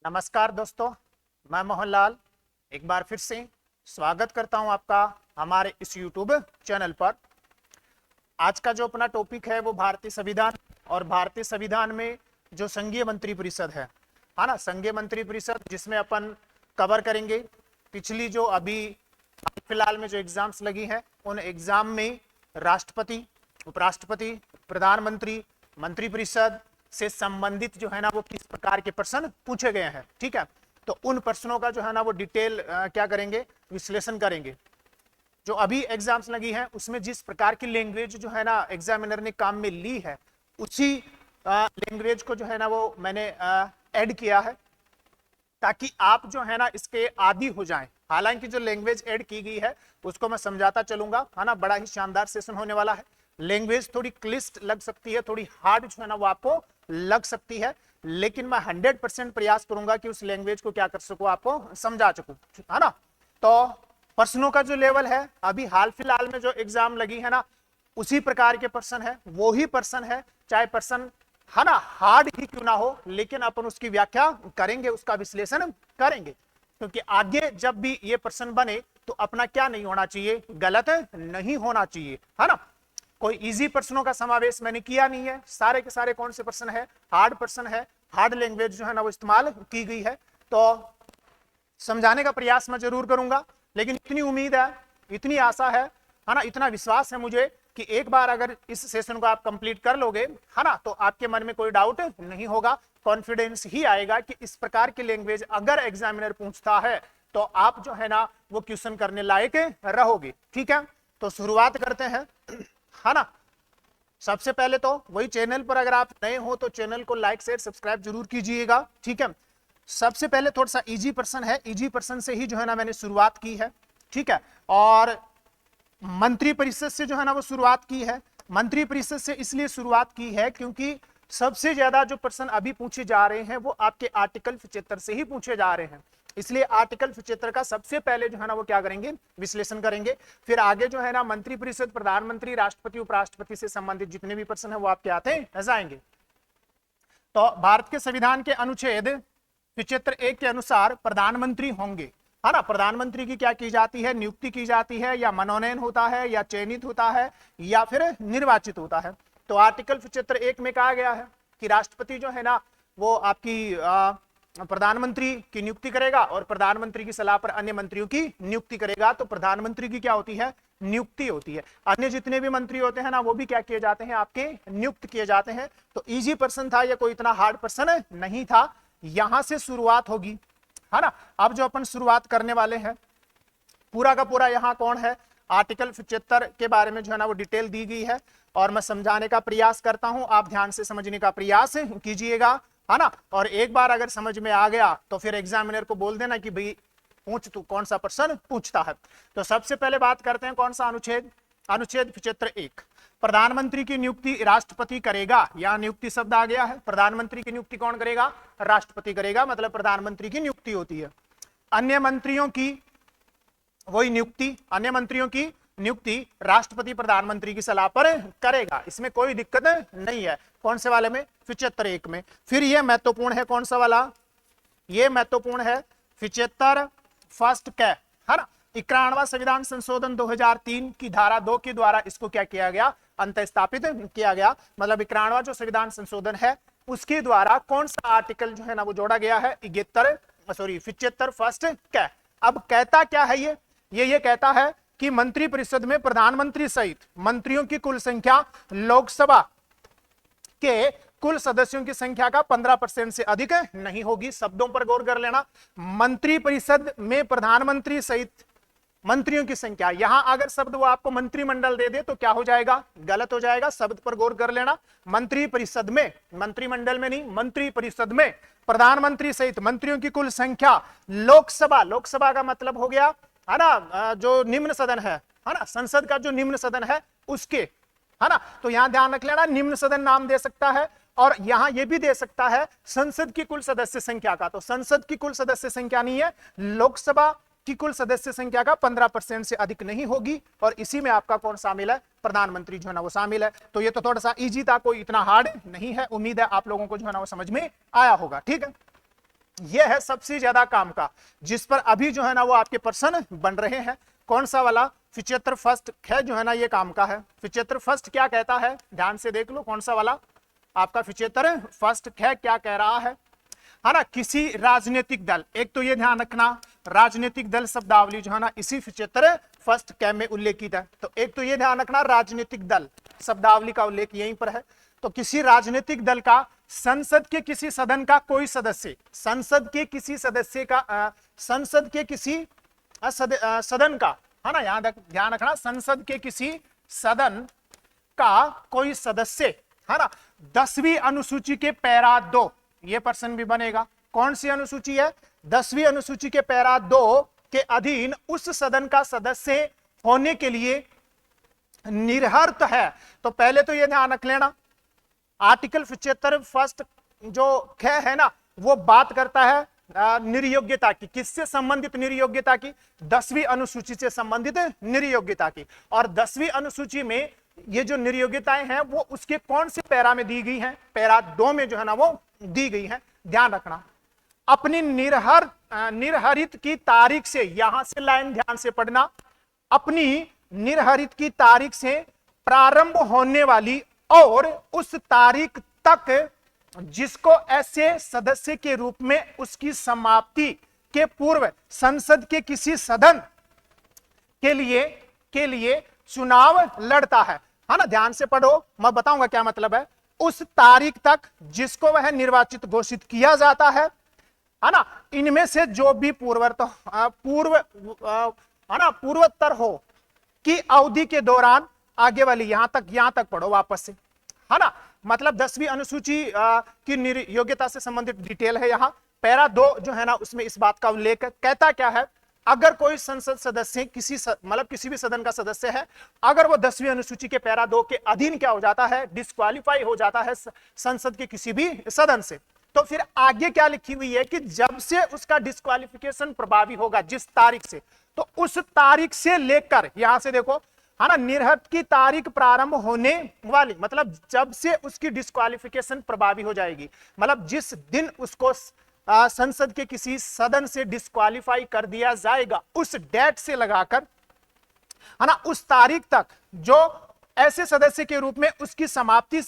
नमस्कार दोस्तों, मैं मोहनलाल एक बार फिर से स्वागत करता हूं आपका हमारे इस YouTube चैनल पर। आज का जो अपना टॉपिक है वो भारतीय संविधान और भारतीय संविधान में जो संघीय मंत्रिपरिषद है ना, संघीय मंत्रिपरिषद जिसमें अपन कवर करेंगे पिछली जो अभी फिलहाल में जो एग्जाम्स लगी हैं उन एग्जाम में राष्ट्रपति, उपराष्ट्रपति, प्रधानमंत्री, मंत्रिपरिषद से संबंधित जो है ना वो किस प्रकार के प्रश्न पूछे गए हैं। ठीक है, तो उन प्रश्नों का जो है ना वो डिटेल क्या करेंगे, विश्लेषण करेंगे। जो अभी एग्जाम्स लगी हैं उसमें जिस प्रकार की लैंग्वेज जो है ना एग्जामिनर ने काम में ली है उसी लैंग्वेज को जो है ना वो मैंने ऐड किया है ताकि आप जो है ना इसके आदी हो जाएं। हालांकि जो लैंग्वेज ऐड की गई है उसको मैं समझाता चलूंगा, है ना। बड़ा ही शानदार सेशन होने वाला है। लैंग्वेज थोड़ी क्लिष्ट लग सकती है, थोड़ी हार्ड जो है ना वो आपको लग सकती है, लेकिन मैं 100% प्रयास करूंगा कि उस लैंग्वेज को क्या कर सकूं, आपको समझा सकूं, है ना। तो प्रश्नों का जो लेवल है अभी हाल फिलहाल में जो एग्जाम लगी है ना उसी प्रकार के प्रश्न है, वो ही प्रश्न है, चाहे प्रश्न है ना हार्ड ही क्यों ना हो, लेकिन अपन उसकी व्याख्या करेंगे, उसका विश्लेषण करेंगे। क्योंकि आगे जब भी ये प्रश्न बने तो अपना क्या नहीं होना चाहिए, गलत नहीं होना चाहिए, है ना। कोई इजी प्रश्नों का समावेश मैंने किया नहीं है, सारे के सारे कौन से प्रश्न है, हार्ड प्रश्न है, हार्ड लैंग्वेज जो है ना वो इस्तेमाल की गई है। तो समझाने का प्रयास मैं जरूर करूंगा, लेकिन इतनी उम्मीद है, इतनी आशा है ना, इतना विश्वास है मुझे कि एक बार अगर इस सेशन को आप कंप्लीट कर लोगे, है ना, तो आपके मन में कोई डाउट नहीं होगा, कॉन्फिडेंस ही आएगा कि इस प्रकार की लैंग्वेज अगर एग्जामिनर पूछता है तो आप जो है ना वो क्वेश्चन करने लायक रहोगे। ठीक है, तो शुरुआत करते हैं, है ना। सबसे पहले तो वही, चैनल पर अगर आप नए हो तो चैनल को लाइक शेयर सब्सक्राइब जरूर कीजिएगा। ठीक है, सबसे पहले थोड़ा सा इजी प्रश्न है, इजी प्रश्न से ही जो है ना मैंने शुरुआत की है। ठीक है, और मंत्रिपरिषद से जो है ना वो शुरुआत की है। मंत्रिपरिषद से इसलिए शुरुआत की है क्योंकि सबसे ज्यादा जो प्रश्न अभी पूछे जा रहे हैं वो आपके आर्टिकल 75 से ही पूछे जा रहे हैं, इसलिए आर्टिकल 75 का सबसे पहले जो है ना वो क्या करेंगे, विश्लेषण करेंगे। फिर आगे जो है ना मंत्रिपरिषद, प्रधानमंत्री, राष्ट्रपति, उपराष्ट्रपति से संबंधित जितने भी प्रश्न है वो आपके आते जाएंगे। तो भारत के संविधान के अनुच्छेद 75(1) के अनुसार प्रधानमंत्री होंगे, है ना। प्रधानमंत्री की क्या की जाती है, नियुक्ति की जाती है, या मनोनयन होता है, या चयनित होता है, या फिर निर्वाचित होता है। तो आर्टिकल 75(1) में कहा गया है कि राष्ट्रपति जो है ना वो आपकी प्रधानमंत्री की नियुक्ति करेगा और प्रधानमंत्री की सलाह पर अन्य मंत्रियों की नियुक्ति करेगा। तो प्रधानमंत्री की क्या होती है, नियुक्ति होती है। अन्य जितने भी मंत्री होते हैं ना वो भी क्या किए जाते हैं, आपके नियुक्त किए जाते हैं। तो इजी प्रश्न था, या कोई इतना हार्ड प्रश्न नहीं था। यहां से शुरुआत होगी, है ना। अब जो अपन शुरुआत करने वाले हैं पूरा का पूरा यहाँ कौन है, आर्टिकल 75 के बारे में जो है ना वो डिटेल दी गई है और मैं समझाने का प्रयास करता हूं, आप ध्यान से समझने का प्रयास कीजिएगा, है ना। और एक बार अगर समझ में आ गया तो फिर एग्जामिनर को बोल देना कि भाई पूछ, तू कौन सा प्रश्न पूछता है। तो सबसे पहले बात करते हैं कौन सा अनुच्छेद, अनुच्छेद 75(1). प्रधानमंत्री की नियुक्ति राष्ट्रपति करेगा, यहां नियुक्ति शब्द आ गया है। प्रधानमंत्री की नियुक्ति कौन करेगा, राष्ट्रपति करेगा, मतलब प्रधानमंत्री की नियुक्ति होती है। अन्य मंत्रियों की वही नियुक्ति, अन्य मंत्रियों की नियुक्ति राष्ट्रपति प्रधानमंत्री की सलाह पर करेगा, इसमें कोई दिक्कत नहीं है। कौन से वाले में, 75(1) में। फिर ये महत्वपूर्ण है, कौन सा वाला, ये महत्वपूर्ण है 75(1) क, है ना। 91वां संविधान संशोधन 2003 की धारा 2 के द्वारा इसको क्या किया गया, अंत स्थापित किया गया। मतलब 91वां जो संविधान संशोधन है उसके द्वारा कौन सा आर्टिकल जो है ना वो जोड़ा गया है, 75(1) क। अब कहता क्या है ये कहता है कि मंत्रिपरिषद में प्रधानमंत्री सहित मंत्रियों की कुल संख्या लोकसभा के कुल सदस्यों की संख्या का 15% से अधिक नहीं होगी। शब्दों पर गौर कर लेना, मंत्रिपरिषद में प्रधानमंत्री सहित मंत्रियों की संख्या, यहां अगर शब्द वो आपको मंत्रिमंडल दे दे तो क्या हो जाएगा, गलत हो जाएगा। शब्द पर गौर कर लेना, मंत्रिपरिषद में, मंत्रिमंडल में नहीं, मंत्रिपरिषद में प्रधानमंत्री सहित मंत्रियों की कुल संख्या लोकसभा, लोकसभा का मतलब हो गया, है ना, जो निम्न सदन है ना, संसद का जो निम्न सदन है उसके, है ना। तो यहां ध्यान रख लेना, निम्न सदन नाम दे सकता है और यहां यह भी दे सकता है संसद की कुल सदस्य संख्या का। तो संसद की कुल सदस्य संख्या नहीं है, लोकसभा की कुल सदस्य संख्या का 15% से अधिक नहीं होगी, और इसी में आपका कौन शामिल है, प्रधानमंत्री जो है ना वो शामिल है। तो ये तो थोड़ा सा इजी था, कोई इतना हार्ड नहीं है। उम्मीद है आप लोगों को जो है ना वो समझ में आया होगा। ठीक है, यह है सबसे ज्यादा काम का, जिस पर अभी जो है ना वो आपके प्रश्न बन रहे हैं। कौन सा वाला? फिचेत्र फर्स्ट ख जो है ना ये काम का है। फिचेत्र फर्स्ट क्या कहता है, ध्यान से देख लो, कौन सा वाला आपका फिचेत्र फर्स्ट ख क्या कह रहा है ना? किसी राजनीतिक दल, एक तो ये ध्यान रखना राजनीतिक दल शब्दावली जो है ना इसी फिचेत्र फर्स्ट क में उल्लेखित है। तो एक तो ये ध्यान रखना राजनीतिक दल शब्दावली का उल्लेख यहीं पर है। तो किसी राजनीतिक दल का संसद के किसी सदन का कोई सदस्य, संसद के किसी सदस्य का संसद के किसी सदन का, है ना, यहां ध्यान रखना, संसद के किसी सदन का कोई सदस्य, है ना, 10वीं अनुसूची के पैरा 2, ये प्रश्न भी बनेगा। कौन सी अनुसूची है? 10वीं अनुसूची के पैरा 2 के अधीन उस सदन का सदस्य होने के लिए निर्हर्त है। तो पहले तो ये ध्यान रख लेना, आर्टिकल 75 फर्स्ट जो ख है ना वो बात करता है निर्योग्यता की। किससे संबंधित निर्योग्यता की? 10वीं अनुसूची से संबंधित निर्योग्यता की। और 10वीं अनुसूची में ये जो निर्योग्यताएं हैं वो उसके कौन से पैरा में दी गई हैं? पैरा 2 में जो है ना वो दी गई है। ध्यान रखना, अपनी निर्हरित की तारीख से, यहां से लाइन ध्यान से पढ़ना, अपनी निर्हरित की तारीख से प्रारंभ होने वाली और उस तारीख तक जिसको ऐसे सदस्य के रूप में उसकी समाप्ति के पूर्व संसद के किसी सदन के लिए चुनाव लड़ता है ना? ध्यान से पढ़ो, मैं बताऊंगा क्या मतलब है। उस तारीख तक जिसको वह निर्वाचित घोषित किया जाता है ना, इनमें से जो भी पूर्वोत्तर हो की अवधि के दौरान, आगे वाली यहां तक पढ़ो वापस से, है ना। मतलब 10वीं अनुसूची की योग्यता से संबंधित डिटेल है यहाँ। पैरा 2 जो है ना उसमें इस बात का उल्लेख कहता क्या है, अगर कोई संसद सदस्य किसी भी सदन का सदस्य है, अगर वो 10वीं अनुसूची के पैरा 2 के अधीन क्या हो जाता है, डिस्क्वालीफाई हो जाता है संसद के किसी भी सदन से, तो फिर आगे क्या लिखी हुई है कि जब से उसका डिस्क्वालिफिकेशन प्रभावी होगा, जिस तारीख से, तो उस तारीख से लेकर, यहां से देखो, है ना, निर्हत की तारीख प्रारंभ होने वाली, मतलब जब से उसकी डिस्क्वालिफिकेशन प्रभावी हो जाएगी, मतलब जिस दिन उसको संसद के किसी सदन से डिस्क्वालीफाई कर दिया जाएगा, उस डेट से लगाकर, है ना, उस तारीख तक जो ऐसे सदस्य के रूप में उसकी समाप्ति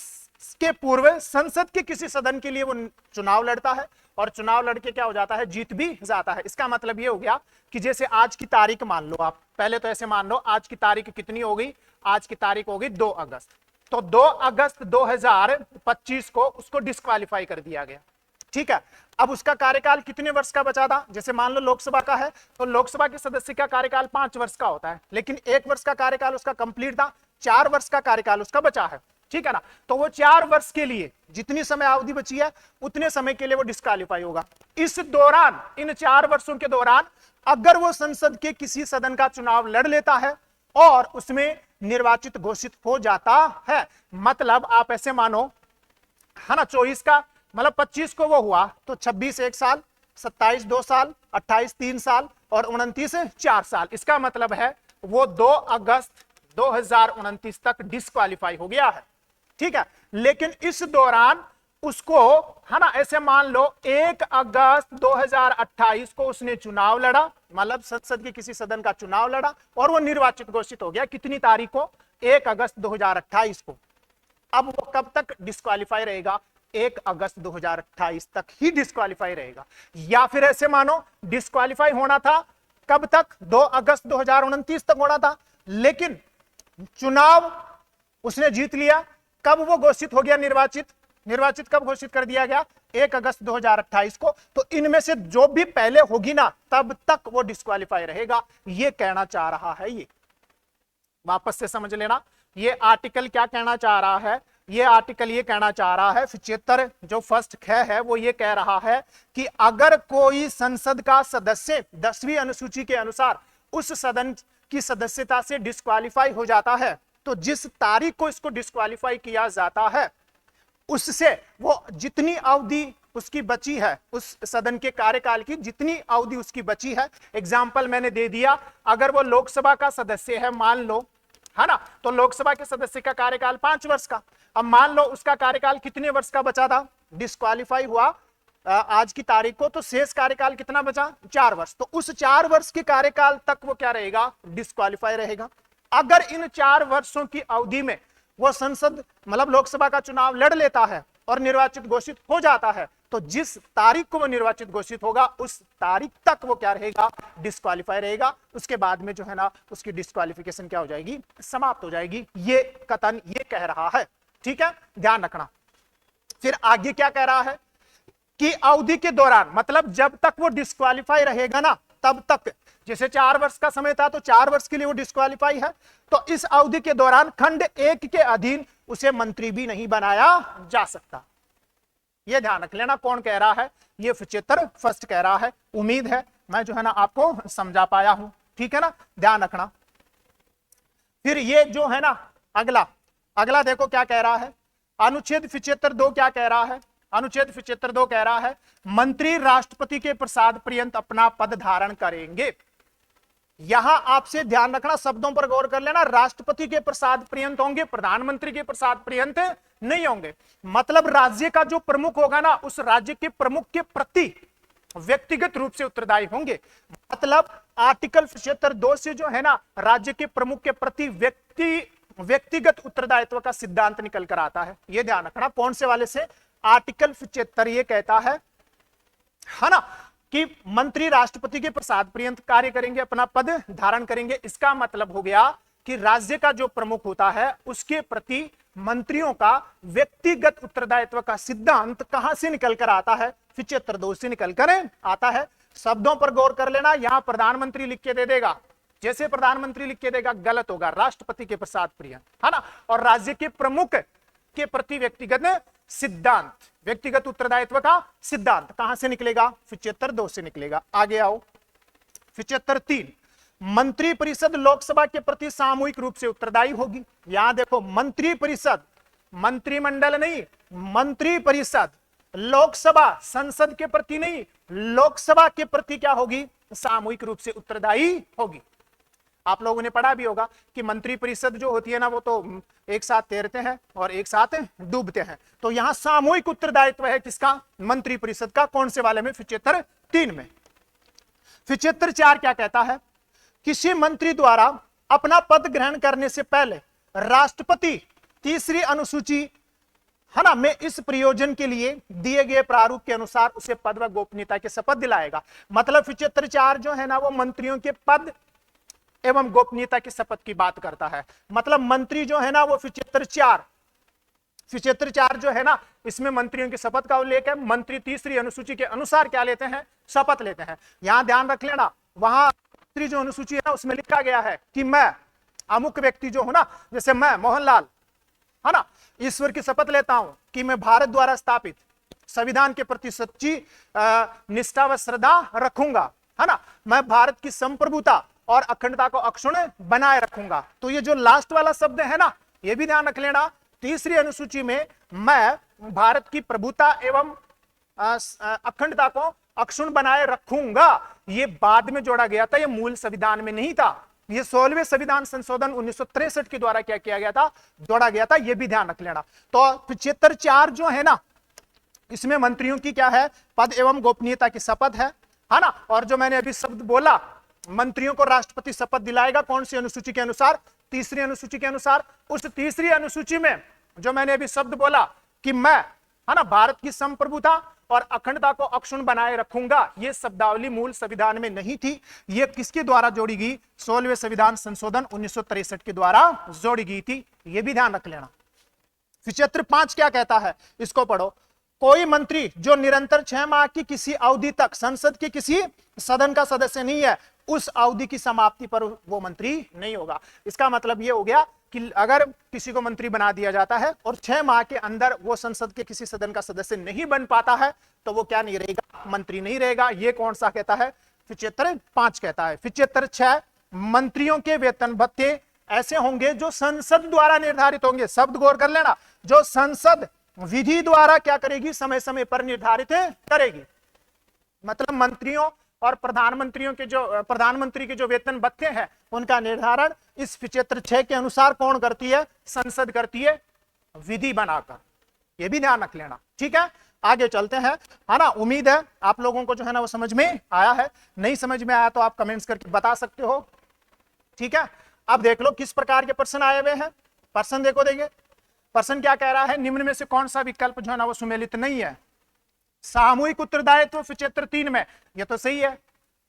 के पूर्व संसद के किसी सदन के लिए वो चुनाव लड़ता है, और चुनाव लड़के क्या हो जाता है, जीत भी जाता है। इसका मतलब ये हो गया कि जैसे आज की तारीख मान लो आप, पहले तो ऐसे मान लो आज की तारीख कितनी हो गई, आज की तारीख हो गई 2 अगस्त, तो 2 अगस्त 2025 को उसको डिस्क्वालीफाई कर दिया गया, ठीक है। अब उसका कार्यकाल कितने वर्ष का बचा था? जैसे मान लो लोकसभा का है, तो लोकसभा के सदस्य का कार्यकाल 5 वर्ष का होता है, लेकिन 1 वर्ष का कार्यकाल उसका कंप्लीट था, 4 वर्ष का कार्यकाल उसका बचा है, ठीक है ना। तो वो 4 वर्ष के लिए जितनी समय अवधि बची है उतने समय के लिए वो डिस्क्वालीफाई होगा। इस दौरान, इन 4 वर्षों के दौरान, अगर वो संसद के किसी सदन का चुनाव लड़ लेता है और उसमें निर्वाचित घोषित हो जाता है, मतलब आप ऐसे मानो, है ना, 24 का मतलब 25 को वो हुआ, तो 26 1 साल, 27 2 साल, 28 3 साल और 29 4 साल। इसका मतलब है वो 2 अगस्त 2029 तक डिस्क्वालीफाई हो गया है, ठीक है। लेकिन इस दौरान उसको, है ना, ऐसे मान लो 1 अगस्त 2028 को उसने चुनाव लड़ा, मतलब संसद के किसी सदन का चुनाव लड़ा और वो निर्वाचित घोषित हो गया। कितनी तारीख को? 1 अगस्त 2028 को। अब वो कब तक डिस्क्वालीफाई रहेगा? 1 अगस्त 2028 तक ही डिस्क्वालीफाई रहेगा। या फिर ऐसे मानो डिस्क्वालीफाई होना था कब तक? 2 अगस्त 2029 तक होना था, लेकिन चुनाव उसने जीत लिया। कब वो घोषित हो गया निर्वाचित कब घोषित कर दिया गया? 1 अगस्त 2028 को। तो इनमें से जो भी पहले होगी ना, तब तक वो डिस्क्वालीफाई रहेगा, ये कहना चाह रहा है। ये वापस से समझ लेना, ये आर्टिकल क्या कहना चाह रहा है? ये आर्टिकल ये कहना चाह रहा है, 75 जो फर्स्ट ख है वो ये कह रहा है कि अगर कोई संसद का सदस्य 10वीं अनुसूची के अनुसार उस सदन की सदस्यता से डिस्क्वालीफाई हो जाता है, तो जिस तारीख को इसको डिस्क्वालीफाई किया जाता है उससे वो जितनी अवधि उसकी बची है, उस सदन के कार्यकाल की जितनी अवधि उसकी बची है, एग्जाम्पल मैंने दे दिया, अगर वो लोकसभा का सदस्य है मान लो, है ना, तो लोकसभा के सदस्य का कार्यकाल 5 वर्ष का। अब मान लो उसका कार्यकाल कितने वर्ष का बचा था? डिस्क्वालीफाई हुआ आज की तारीख को, तो शेष कार्यकाल कितना बचा? 4 वर्ष। तो उस 4 वर्ष के कार्यकाल तक वो क्या रहेगा? डिस्क्वालीफाई रहेगा। अगर इन 4 वर्षों की अवधि में वो संसद मतलब लोकसभा का चुनाव लड़ लेता है और निर्वाचित घोषित हो जाता है, तो जिस तारीख को वो निर्वाचित घोषित होगा उस तारीख तक वो क्या रहेगा? डिस्क्वालीफाई रहेगा। उसके बाद में जो है ना उसकी डिस्क्वालिफिकेशन क्या हो जाएगी? समाप्त हो जाएगी। ये कथन ये कह रहा है, ठीक है, ध्यान रखना। फिर आगे क्या कह रहा है कि अवधि के दौरान, मतलब जब तक वो डिस्क्वालीफाई रहेगा ना तब तक, जैसे 4 वर्ष का समय था तो 4 वर्ष के लिए वो डिस्क्वालीफाई है, तो इस अवधि के दौरान खंड 1 के अधीन उसे मंत्री भी नहीं बनाया जा सकता। ये ध्यान रख लेना। कौन कह रहा है? ये फिचेतर फर्स्ट कह रहा है। उम्मीद है मैं जो है ना आपको समझा पाया हूं, ठीक है ना, ध्यान रखना। फिर ये जो है ना अगला देखो क्या कह रहा है। अनुच्छेद 75(2) क्या कह रहा है? अनुच्छेद 75(2) कह रहा है मंत्री राष्ट्रपति के प्रसाद पर्यंत अपना पद धारण करेंगे। यहां आपसे ध्यान रखना, शब्दों पर गौर कर लेना। राष्ट्रपति के प्रसाद पर्यंत होंगे, प्रधानमंत्री के प्रसाद पर्यंत नहीं होंगे। मतलब राज्य का जो प्रमुख होगा ना, उस राज्य के प्रमुख के प्रति व्यक्तिगत रूप से उत्तरदायी होंगे। मतलब आर्टिकल 75(2) से जो है ना राज्य के प्रमुख के प्रति व्यक्तिगत उत्तरदायित्व का सिद्धांत निकल कर आता है। यह ध्यान रखना। कौन से वाले से? आर्टिकल 75 ये कहता है ना, कि मंत्री राष्ट्रपति के प्रसाद पर्यंत कार्य करेंगे, अपना पद धारण करेंगे। इसका मतलब हो गया कि राज्य का जो प्रमुख होता है उसके प्रति मंत्रियों का व्यक्तिगत उत्तरदायित्व का सिद्धांत कहां से निकल कर आता है? 75(2) से निकल कर आता है। शब्दों पर गौर कर लेना। यहां प्रधानमंत्री लिख के दे देगा, जैसे प्रधानमंत्री लिख के देगा गलत होगा, राष्ट्रपति के प्रसाद पर्यंत, है ना। और राज्य के प्रमुख के प्रति व्यक्तिगत सिद्धांत, व्यक्तिगत उत्तरदायित्व का सिद्धांत कहां से निकलेगा? 75(2) से निकलेगा। आगे आओ। 75(3) मंत्री परिषद लोकसभा के प्रति सामूहिक रूप से उत्तरदायी होगी। यहां देखो, मंत्री परिषद, मंत्रिमंडल नहीं, मंत्री परिषद लोकसभा, संसद के प्रति नहीं, लोकसभा के प्रति क्या होगी? सामूहिक रूप से उत्तरदायी होगी। आप लोगों ने पढ़ा भी होगा कि मंत्री परिषद जो होती है ना वो तो एक साथ तैरते हैं और एक साथ डूबते हैं। तो यहां सामूहिक उत्तरदायित्व है किसका? मंत्री परिषद का। कौन से वाले में? 75(3) में। 75(4) क्या कहता है? किसी मंत्री द्वारा अपना पद ग्रहण करने से पहले राष्ट्रपति तीसरी अनुसूची, है ना, में इस प्रयोजन के लिए दिए गए प्रारूप के अनुसार उसे पद व गोपनीयता की शपथ दिलाएगा। मतलब 75(4) जो है ना वो मंत्रियों के पद एवं गोपनीयता की शपथ की बात करता है। मतलब मंत्री जो है ना वो 75(4) जो है ना इसमें मंत्रियों की शपथ का उल्लेख है। मंत्री तीसरी अनुसूची के अनुसार क्या लेते हैं? शपथ लेते हैं। यहां ध्यान रख लेना, वहां तीसरी जो अनुसूची है ना उसमें लिखा गया है कि मैं अमुक व्यक्ति जो हूं ना, जैसे मैं मोहनलाल, है ना, ईश्वर की शपथ लेता हूं कि मैं भारत द्वारा स्थापित संविधान के प्रति सच्ची निष्ठा व श्रद्धा रखूंगा, है ना, मैं भारत की संप्रभुता और अखंडता को अक्षुण्ण बनाए रखूंगा। तो ये जो लास्ट वाला शब्द है ना, ये भी ध्यान रख लेना। तीसरी अनुसूची में मैं भारत की प्रभुता एवं अखंडता को अक्षुण्ण बनाए रखूंगा, ये बाद में जोड़ा गया था, ये मूल संविधान में नहीं था। ये 16वें संविधान संशोधन 1963 के द्वारा क्या किया गया था? जोड़ा गया था। ये भी ध्यान रख लेना। तो 75(4) जो है ना इसमें मंत्रियों की क्या है? पद एवं गोपनीयता की शपथ है ना। और जो मैंने अभी शब्द बोला, मंत्रियों को राष्ट्रपति शपथ दिलाएगा। कौन सी अनुसूची के अनुसार? तीसरी अनुसूची के अनुसार। उस तीसरी अनुसूची में जो मैंने अभी शब्द बोला कि मैं, है ना, भारत की संप्रभुता और अखंडता को अक्षुण्ण बनाए रखूंगा, ये शब्दावली मूल संविधान में नहीं थी। ये किसके द्वारा जोड़ी गई? 16वें संविधान संशोधन 1963 के द्वारा जोड़ी गई थी। ये भी ध्यान रख लेना। 75(5) क्या कहता है? इसको पढ़ो। कोई मंत्री जो निरंतर 6 माह की किसी अवधि तक संसद के किसी सदन का सदस्य नहीं है, उस अवधि की समाप्ति पर वो मंत्री नहीं होगा। इसका मतलब ये हो गया कि अगर किसी को मंत्री बना दिया जाता है और 6 माह के अंदर वो संसद के किसी सदन का सदस्य नहीं बन पाता है तो वो क्या नहीं रहेगा? मंत्री नहीं रहेगा। ये कौन सा कहता है? 75(5) कहता है। 75(6) मंत्रियों के वेतन भत्ते ऐसे होंगे जो संसद द्वारा निर्धारित होंगे। शब्द गौर कर लेना, जो संसद विधि द्वारा क्या करेगी? समय समय पर निर्धारित करेगी। मतलब मंत्रियों और प्रधानमंत्री के जो वेतन भत्ते हैं उनका निर्धारण इस 75(6) के अनुसार कौन करती है? संसद करती है, विधि बनाकर। यह भी ध्यान रख लेना, ठीक है। आगे चलते हैं, है ना। उम्मीद है आप लोगों को जो है ना वो समझ में आया है। नहीं समझ में आया तो आप कमेंट्स करके बता सकते हो, ठीक है। अब देख लो किस प्रकार के प्रश्न आए हुए हैं। प्रश्न देखो, देंगे प्रश्न क्या कह रहा है, निम्न में से कौन सा विकल्प जो है ना वो सुमेलित नहीं है। सामूहिक उत्तरदायित्व क्षेत्र 3 में, ये तो सही है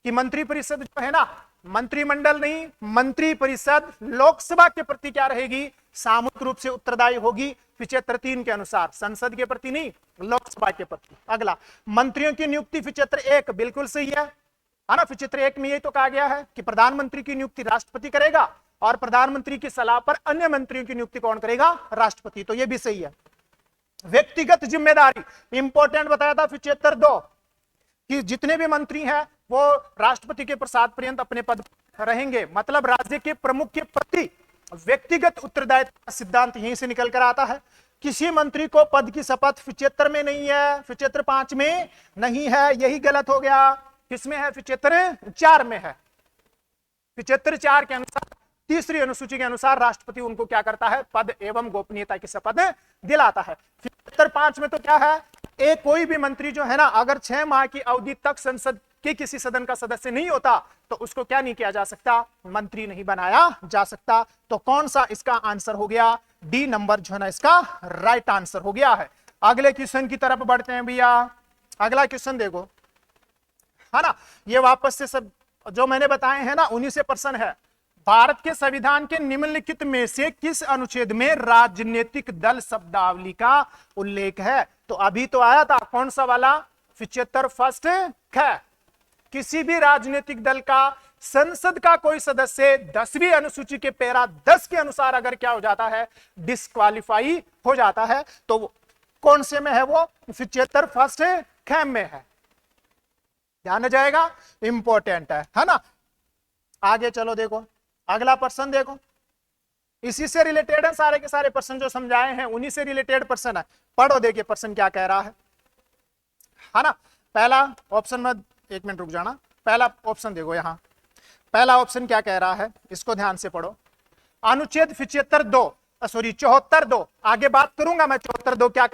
कि मंत्री परिषद जो है ना, मंत्रिमंडल नहीं, मंत्री परिषद लोकसभा के प्रति क्या रहेगी, सामूहिक रूप से उत्तरदायी होगी क्षेत्र 3 के अनुसार, संसद के प्रति नहीं, लोकसभा के प्रति। अगला, मंत्रियों की नियुक्ति क्षेत्र 1 बिल्कुल सही है ना। क्षेत्र 1 में यही तो कहा गया है कि प्रधानमंत्री की नियुक्ति राष्ट्रपति करेगा और प्रधानमंत्री की सलाह पर अन्य मंत्रियों की नियुक्ति कौन करेगा, राष्ट्रपति, तो यह भी सही है। व्यक्तिगत जिम्मेदारी इंपॉर्टेंट बताया था क्षेत्र 2 कि जितने भी मंत्री हैं वो राष्ट्रपति के प्रसाद पर्यंत अपने पद रहेंगे, मतलब राज्य के प्रमुख के प्रति व्यक्तिगत उत्तरदायित्व का सिद्धांत यहीं से निकल कर आता है। किसी मंत्री को पद की शपथ क्षेत्र में नहीं है, क्षेत्र 5 में नहीं है, यही गलत हो गया। किसमें है, क्षेत्र 4 में है। क्षेत्र 4 के अनुसार, तीसरी अनुसूची के अनुसार राष्ट्रपति उनको क्या करता है, पद एवं गोपनीयता की शपथ दिलाता है। क्षेत्र 5 में तो क्या है, एक कोई भी मंत्री जो है ना, अगर 6 माह की अवधि तक संसद के किसी सदन का सदस्य नहीं होता तो उसको क्या नहीं किया जा सकता, मंत्री नहीं बनाया जा सकता। तो कौन सा इसका आंसर हो गया, डी नंबर जो है ना इसका राइट आंसर हो गया है। अगले क्वेश्चन की तरफ बढ़ते हैं भैया। अगला क्वेश्चन देखो, है ना, ये वापस से सब जो मैंने बताए हैं ना उन्हीं से प्रश्न है। भारत के संविधान के निम्नलिखित में से किस अनुच्छेद में राजनीतिक दल शब्दावली का उल्लेख है। तो अभी तो आया था कौन सा वाला, 75 फर्स्ट है। किसी भी राजनीतिक दल का संसद का कोई सदस्य 10वीं अनुसूची के पैरा 10 के अनुसार अगर क्या हो जाता है, डिस्क्वालीफाई हो जाता है, तो कौन से में है वो, 75 फर्स्ट ख में है। ध्यान जाएगा, इंपॉर्टेंट है ना। आगे चलो, देखो अगला प्रश्न देखो, इसी से रिलेटेड है सारे के सारे प्रश्न जो समझाए हैं, उन्हीं से रिलेटेड प्रश्न है। पढ़ो, देखिए प्रश्न क्या कह रहा है ना। पहला ऑप्शन में, एक मिनट रुक जाना, पहला ऑप्शन देखो यहां, पहला ऑप्शन क्या कह रहा है, इसको ध्यान से पढ़ो। अनुच्छेद 74(2) आगे बात करूंगा मैं 74(2) क्या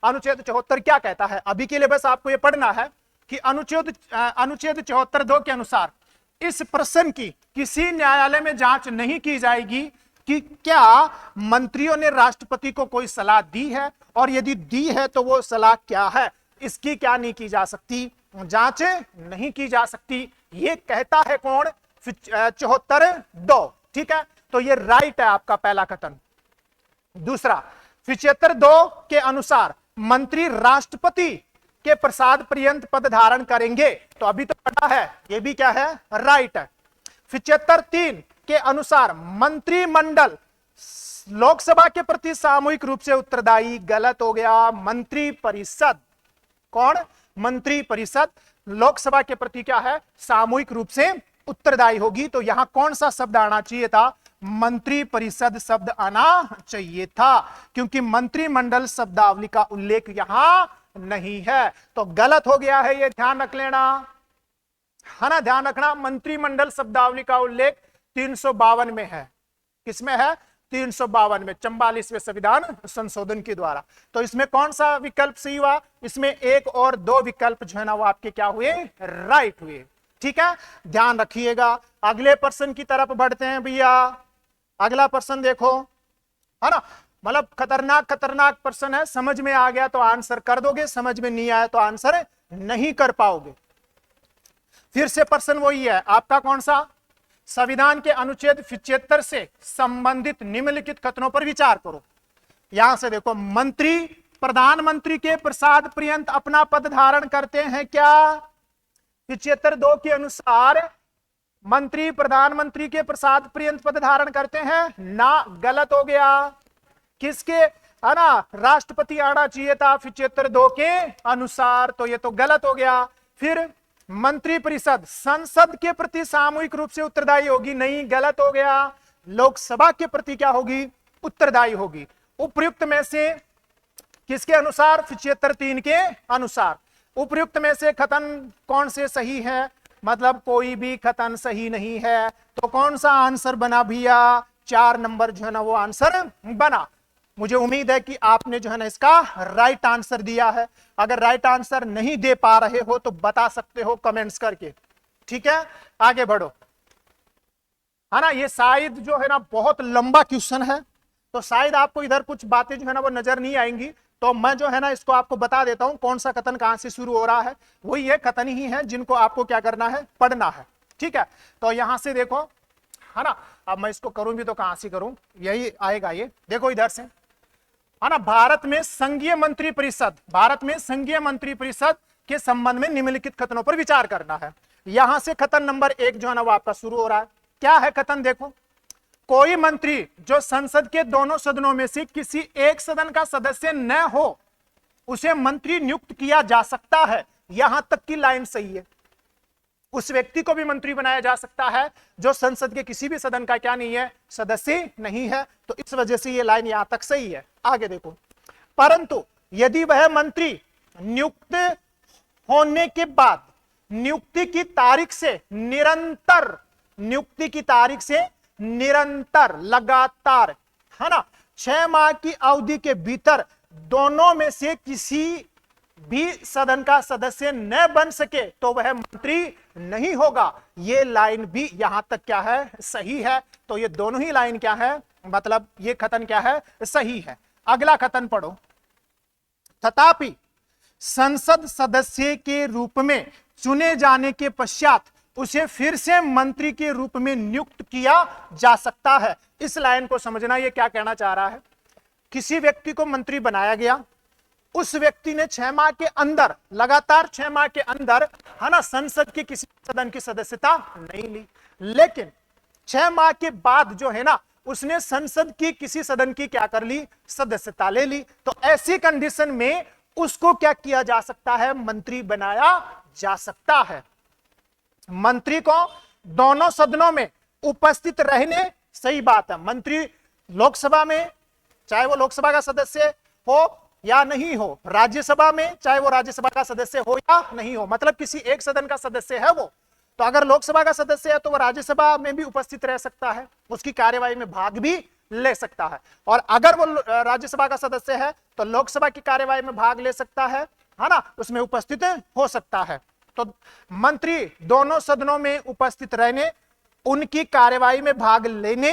अनुच्छेद 74 क्या कहता है। अभी के लिए बस आपको यह पढ़ना है कि अनुच्छेद 74(2) के अनुसार इस प्रश्न की किसी न्यायालय में जांच नहीं की जाएगी कि क्या मंत्रियों ने राष्ट्रपति को कोई सलाह दी है, और यदि दी है तो वो सलाह क्या है, इसकी क्या नहीं की जा सकती, जांच नहीं की जा सकती। ये कहता है कौन, 74(2), ठीक है। तो ये राइट है आपका पहला कथन। दूसरा, 74(2) के अनुसार मंत्री राष्ट्रपति के प्रसाद पर्यंत पद धारण करेंगे, तो अभी तो पता है, ये भी क्या है, राइट है। 75(3) के अनुसार मंत्रिमंडल लोकसभा के प्रति सामूहिक रूप से उत्तरदायी, गलत हो गया। मंत्री परिषद, कौन, मंत्री परिषद लोकसभा के प्रति क्या है, सामूहिक रूप से उत्तरदायी होगी। तो यहां कौन सा शब्द आना चाहिए था, मंत्री परिषद शब्द आना चाहिए था, क्योंकि मंत्रिमंडल शब्दावली का उल्लेख यहां नहीं है, तो गलत हो गया है। ये ध्यान रख लेना, है ना, ध्यान रखना। मंत्रिमंडल शब्दावली का उल्लेख 352 में है। किसमें है, 352 में, 44वें संविधान संशोधन के द्वारा। तो इसमें कौन सा विकल्प सही हुआ, इसमें 1 और 2 विकल्प जो है ना वो आपके क्या हुए, राइट हुए, ठीक है, ध्यान रखिएगा। अगले प्रश्न की तरफ बढ़ते हैं भैया। अगला प्रश्न देखो, है ना, मतलब खतरनाक प्रश्न है। समझ में आ गया तो आंसर कर दोगे, समझ में नहीं आया तो आंसर नहीं कर पाओगे। फिर से प्रश्न वही है आपका, कौन सा, संविधान के अनुच्छेद 75 से संबंधित निम्नलिखित कथनों पर विचार करो। यहां से देखो, मंत्री प्रधानमंत्री के प्रसाद पर्यंत अपना पद धारण करते हैं क्या। 75(2) के अनुसार मंत्री प्रधानमंत्री के प्रसाद पर्यंत पद धारण करते हैं ना, गलत हो गया। किसके, है ना, राष्ट्रपति आना चाहिए था 75(2) के अनुसार, तो ये तो गलत हो गया। फिर मंत्री परिषद संसद के प्रति सामूहिक रूप से उत्तरदायी होगी, नहीं, गलत हो गया। लोकसभा के प्रति क्या होगी, उत्तरदायी होगी। उपयुक्त में से किसके अनुसार, 75(3) के अनुसार। उपयुक्त में से कथन कौन से सही है, मतलब कोई भी कथन सही नहीं है, तो कौन सा आंसर बना भैया, 4 नंबर जो है ना वो आंसर बना। मुझे उम्मीद है कि आपने जो है ना इसका राइट आंसर दिया है। अगर राइट आंसर नहीं दे पा रहे हो तो बता सकते हो कमेंट्स करके, ठीक है। आगे बढ़ो, है ना। ये शायद जो है ना बहुत लंबा क्वेश्चन है, तो शायद आपको इधर कुछ बातें जो है ना वो नजर नहीं आएंगी, तो मैं जो है ना इसको आपको बता देता हूं कौन सा कथन कहां से शुरू हो रहा है। वही ये कथन ही है जिनको आपको क्या करना है, पढ़ना है, ठीक है। तो यहां से देखो, है ना। अब मैं इसको करूं भी तो कहां से करूं, यही आएगा, ये देखो इधर से, है ना। भारत में संघीय मंत्री परिषद के संबंध में निम्नलिखित कथनों पर विचार करना है। यहां से कथन नंबर 1 जो है ना वो आपका शुरू हो रहा है। क्या है कथन, देखो, कोई मंत्री जो संसद के दोनों सदनों में से किसी एक सदन का सदस्य न हो उसे मंत्री नियुक्त किया जा सकता है। यहां तक की लाइन सही है। उस व्यक्ति को भी मंत्री बनाया जा सकता है जो संसद के किसी भी सदन का क्या नहीं है, सदस्य नहीं है। तो इस वजह से ये लाइन यहां तक सही है। आगे देखो, परंतु यदि वह मंत्री नियुक्त होने के बाद नियुक्ति की तारीख से निरंतर लगातार, है ना, 6 माह की अवधि के भीतर दोनों में से किसी भी सदन का सदस्य न बन सके तो वह मंत्री नहीं होगा। ये लाइन भी यहां तक क्या है, सही है। तो ये दोनों ही लाइन क्या है, मतलब ये कथन क्या है, सही है। अगला कथन पढ़ो, तथापि संसद सदस्य के रूप में चुने जाने के पश्चात उसे फिर से मंत्री के रूप में नियुक्त किया जा सकता है। इस लाइन को समझना, ये क्या कहना चाह रहा है, किसी व्यक्ति को मंत्री बनाया गया, उस व्यक्ति ने 6 माह के अंदर, लगातार 6 माह के अंदर, है ना, संसद के किसी सदन की सदस्यता नहीं ली, लेकिन 6 माह के बाद जो है ना उसने संसद की किसी सदन की क्या कर ली, सदस्यता ले ली। तो ऐसी कंडीशन में उसको क्या किया जा सकता है, मंत्री बनाया जा सकता है। मंत्री को दोनों सदनों में उपस्थित रहने, सही बात है, मंत्री लोकसभा में चाहे वो लोकसभा का सदस्य हो या नहीं हो, राज्यसभा में चाहे वो राज्यसभा का सदस्य हो या नहीं हो, मतलब किसी एक सदन का सदस्य है वो, तो अगर लोकसभा का सदस्य है तो वो राज्यसभा में भी उपस्थित रह सकता है, उसकी कार्यवाही में भाग भी ले सकता है। और अगर वो राज्यसभा का सदस्य है तो लोकसभा की कार्यवाही में भाग ले सकता है ना, उसमें उपस्थित हो सकता है। तो मंत्री दोनों सदनों में उपस्थित रहने, उनकी कार्यवाही में भाग लेने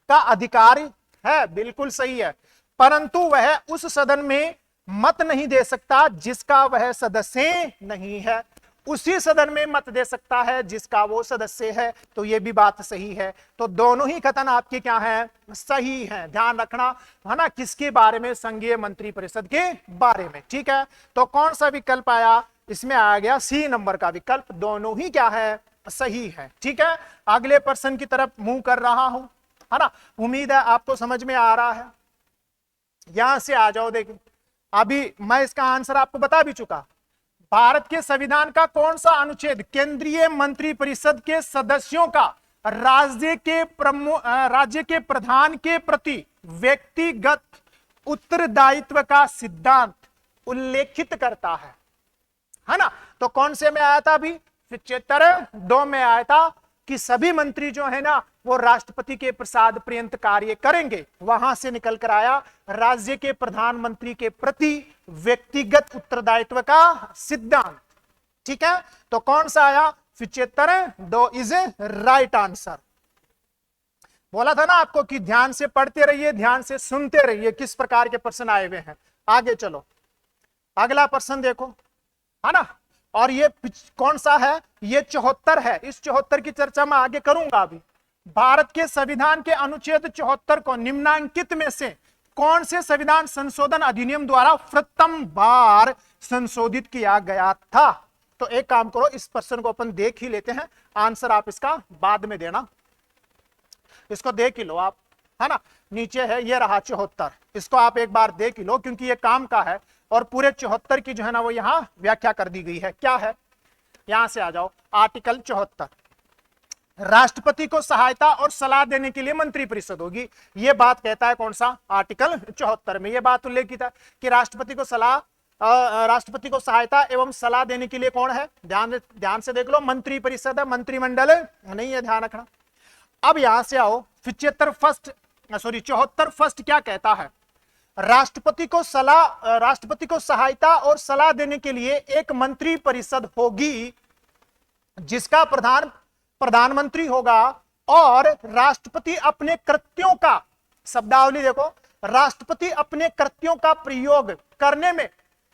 का अधिकार है, बिल्कुल सही है, परंतु वह उस सदन में मत नहीं दे सकता जिसका वह सदस्य नहीं है, उसी सदन में मत दे सकता है जिसका वो सदस्य है। तो ये भी बात सही है। तो दोनों ही कथन आपके क्या है, सही है। ध्यान रखना, है ना, किसके बारे में, संघीय मंत्री परिषद के बारे में, ठीक है। तो कौन सा विकल्प आया, इसमें आ गया सी नंबर का विकल्प, दोनों ही क्या है, सही है, ठीक है। अगले प्रश्न की तरफ मुंह कर रहा हूं, है ना, उम्मीद है आपको समझ में आ रहा है। यहां से आ जाओ, देखिए अभी मैं इसका आंसर आपको बता भी चुका। भारत के संविधान का कौन सा अनुच्छेद केंद्रीय मंत्रिपरिषद के सदस्यों का राज्य के प्रधान के प्रति व्यक्तिगत उत्तरदायित्व का सिद्धांत उल्लेखित करता है ना। तो कौन से में आया था, अभी 75(2) में आया था कि सभी मंत्री जो है ना वो राष्ट्रपति के प्रसाद पर्यंत कार्य करेंगे। वहां से निकल कर आया राज्य के प्रधानमंत्री के प्रति व्यक्तिगत उत्तरदायित्व का सिद्धांत, ठीक है। तो कौन सा आया, 75(2) इज ए राइट आंसर। बोला था ना आपको कि ध्यान से पढ़ते रहिए, ध्यान से सुनते रहिए किस प्रकार के प्रश्न आए हुए हैं। आगे चलो, अगला प्रश्न देखो, है ना, और ये कौन सा है, ये 74 है। इस 74 की चर्चा मैं आगे करूंगा। अभी भारत के संविधान के अनुच्छेद 74 को निम्नांकित में से कौन से संविधान संशोधन अधिनियम द्वारा प्रथम बार संशोधित किया गया था। तो एक काम करो, इस प्रश्न को अपन देख ही लेते हैं, आंसर आप इसका बाद में देना, इसको देख ही लो आप, है ना। नीचे है, ये रहा 74, इसको आप एक बार देख ही लो क्योंकि ये काम का है और पूरे 74 की जो है ना वो यहां व्याख्या कर दी गई है। क्या है, यहां से आ जाओ, आर्टिकल 74, राष्ट्रपति को सहायता और सलाह देने के लिए मंत्रिपरिषद होगी। ये बात कहता है कौन सा, आर्टिकल 74 में ये बात उल्लेखित है कि राष्ट्रपति को सहायता एवं सलाह देने के लिए कौन है, ध्यान से देख लो, मंत्रिपरिषद है, मंत्रिमंडल नहीं है, ध्यान रखना। अब यहां से आओ, 75 फर्स्ट सॉरी 74 फर्स्ट क्या कहता है? राष्ट्रपति को सहायता और सलाह देने के लिए एक मंत्री परिषद होगी जिसका प्रधानमंत्री होगा और राष्ट्रपति अपने कृत्यों का, शब्दावली देखो, राष्ट्रपति अपने कृत्यों का प्रयोग करने में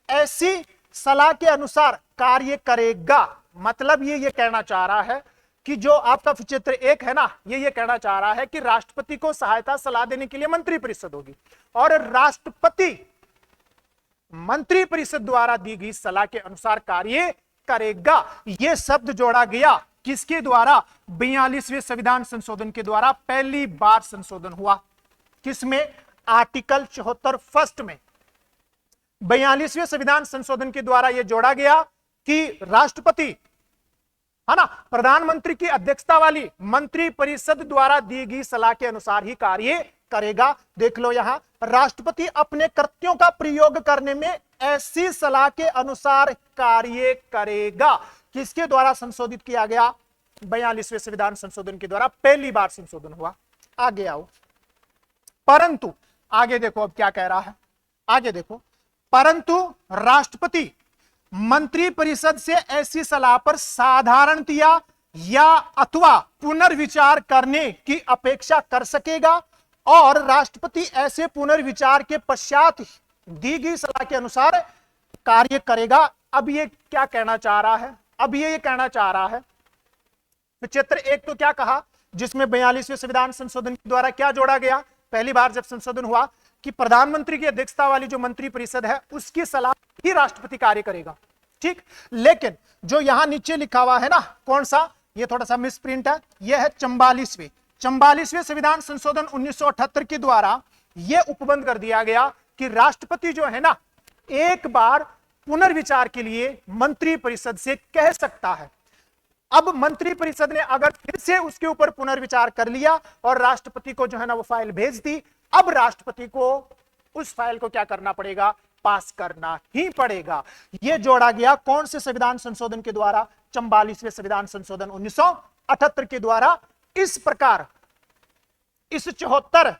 ऐसी सलाह के अनुसार कार्य करेगा। मतलब ये कहना चाह रहा है कि जो आपका चित्र 1 है ना, ये कहना चाह रहा है कि राष्ट्रपति को सहायता सलाह देने के लिए मंत्री परिषद होगी और राष्ट्रपति मंत्री परिषद द्वारा दी गई सलाह के अनुसार कार्य करेगा। यह शब्द जोड़ा गया किसके द्वारा? 42वें संविधान संशोधन के द्वारा पहली बार संशोधन हुआ। किसमें? आर्टिकल 74 फर्स्ट में 42वें संविधान संशोधन के द्वारा यह जोड़ा गया कि राष्ट्रपति, है ना, प्रधानमंत्री की अध्यक्षता वाली मंत्री परिषद द्वारा दी गई सलाह के अनुसार ही कार्य करेगा। देख लो यहां, राष्ट्रपति अपने कृत्यों का प्रयोग करने में ऐसी सलाह के अनुसार कार्य करेगा। किसके द्वारा संशोधित किया गया? 42वें संविधान संशोधन के द्वारा पहली बार संशोधन हुआ। आगे आओ, परंतु आगे देखो अब क्या कह रहा है, आगे देखो, परंतु राष्ट्रपति मंत्री परिषद से ऐसी सलाह पर साधारणतया या अथवा पुनर्विचार करने की अपेक्षा कर सकेगा और राष्ट्रपति ऐसे पुनर्विचार के पश्चात दी गई सलाह के अनुसार कार्य करेगा। अब ये क्या कहना चाह रहा है? अब ये कहना चाह रहा है, चित्र 1 तो क्या कहा, जिसमें 42वें संविधान संशोधन के द्वारा क्या जोड़ा गया? पहली बार जब संशोधन हुआ कि प्रधानमंत्री की अध्यक्षता वाली जो मंत्री परिषद है उसकी सलाह ही राष्ट्रपति कार्य करेगा। ठीक, लेकिन जो यहां नीचे लिखा हुआ है ना, कौन सा, ये थोड़ा सा मिस प्रिंट है, यह है 44वें संविधान संशोधन 1978 के द्वारा यह उपबंध कर दिया गया कि राष्ट्रपति जो है ना, एक बार पुनर्विचार के लिए मंत्री परिषद से कह सकता है। अब मंत्री परिषद ने अगर फिर से उसके ऊपर पुनर्विचार कर लिया और राष्ट्रपति को जो है ना वो फाइल भेज दी, अब राष्ट्रपति को उस फाइल को क्या करना पड़ेगा? पास करना ही पड़ेगा। यह जोड़ा गया कौन से संविधान संशोधन के द्वारा? 44वें संविधान संशोधन 1978 के द्वारा। इस प्रकार इस 74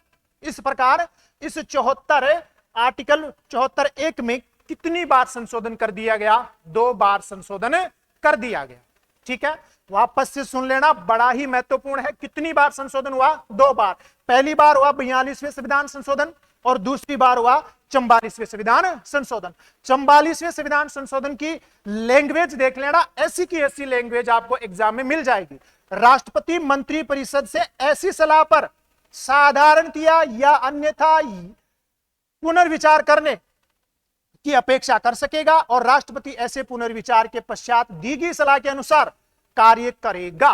आर्टिकल 74(1) में कितनी बार संशोधन कर दिया गया? 2 बार संशोधन कर दिया गया। ठीक है, वापस से सुन लेना, बड़ा ही महत्वपूर्ण है। कितनी बार संशोधन हुआ? 2 बार। पहली बार हुआ 42वें संविधान संशोधन और दूसरी बार हुआ 44वें संविधान संशोधन। 44वें संविधान संशोधन की लैंग्वेज देख लेना, ऐसी की ऐसी लैंग्वेज आपको एग्जाम में मिल जाएगी। राष्ट्रपति मंत्री परिषद से ऐसी सलाह पर साधारणतया या अन्यथा पुनर्विचार करने की अपेक्षा कर सकेगा और राष्ट्रपति ऐसे पुनर्विचार के पश्चात दी गई सलाह के अनुसार कार्य करेगा।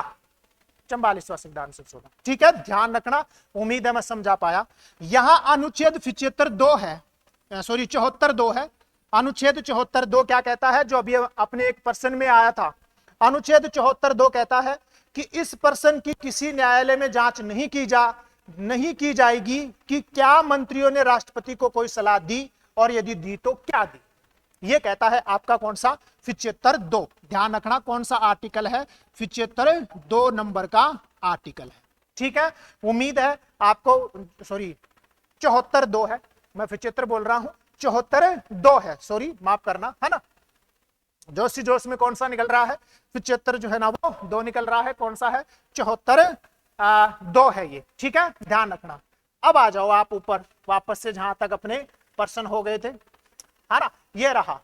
44वां संविधान संशोधन। ठीक है, ध्यान रखना, उम्मीद है मैं समझा पाया। यहां अनुच्छेद 74(2) है, सॉरी 74(2) है। अनुच्छेद 74(2) क्या कहता है, जो अभी अपने एक पर्सन में आया था। अनुच्छेद 74(2) कहता है कि इस पर्सन की किसी न्यायालय में जांच नहीं की जाएगी कि क्या मंत्रियों ने राष्ट्रपति को कोई सलाह दी और यदि दी तो क्या दी। यह कहता है आपका कौन सा? 75(2). ध्यान रखना कौन सा आर्टिकल है? 75(2) नंबर का आर्टिकल है। ठीक है, उम्मीद है आपको, सॉरी 74(2) है, मैं 75 बोल रहा हूं, 74(2) है, सॉरी माफ करना, है ना। जोश में कौन सा निकल रहा है? 75 जो है ना वो 2 निकल रहा है। कौन सा है? 74(2) है ये। ठीक है, ध्यान रखना। अब आ जाओ आप ऊपर वापस से, जहां तक अपने पर्सन हो गए थे, है ना। ये रहा,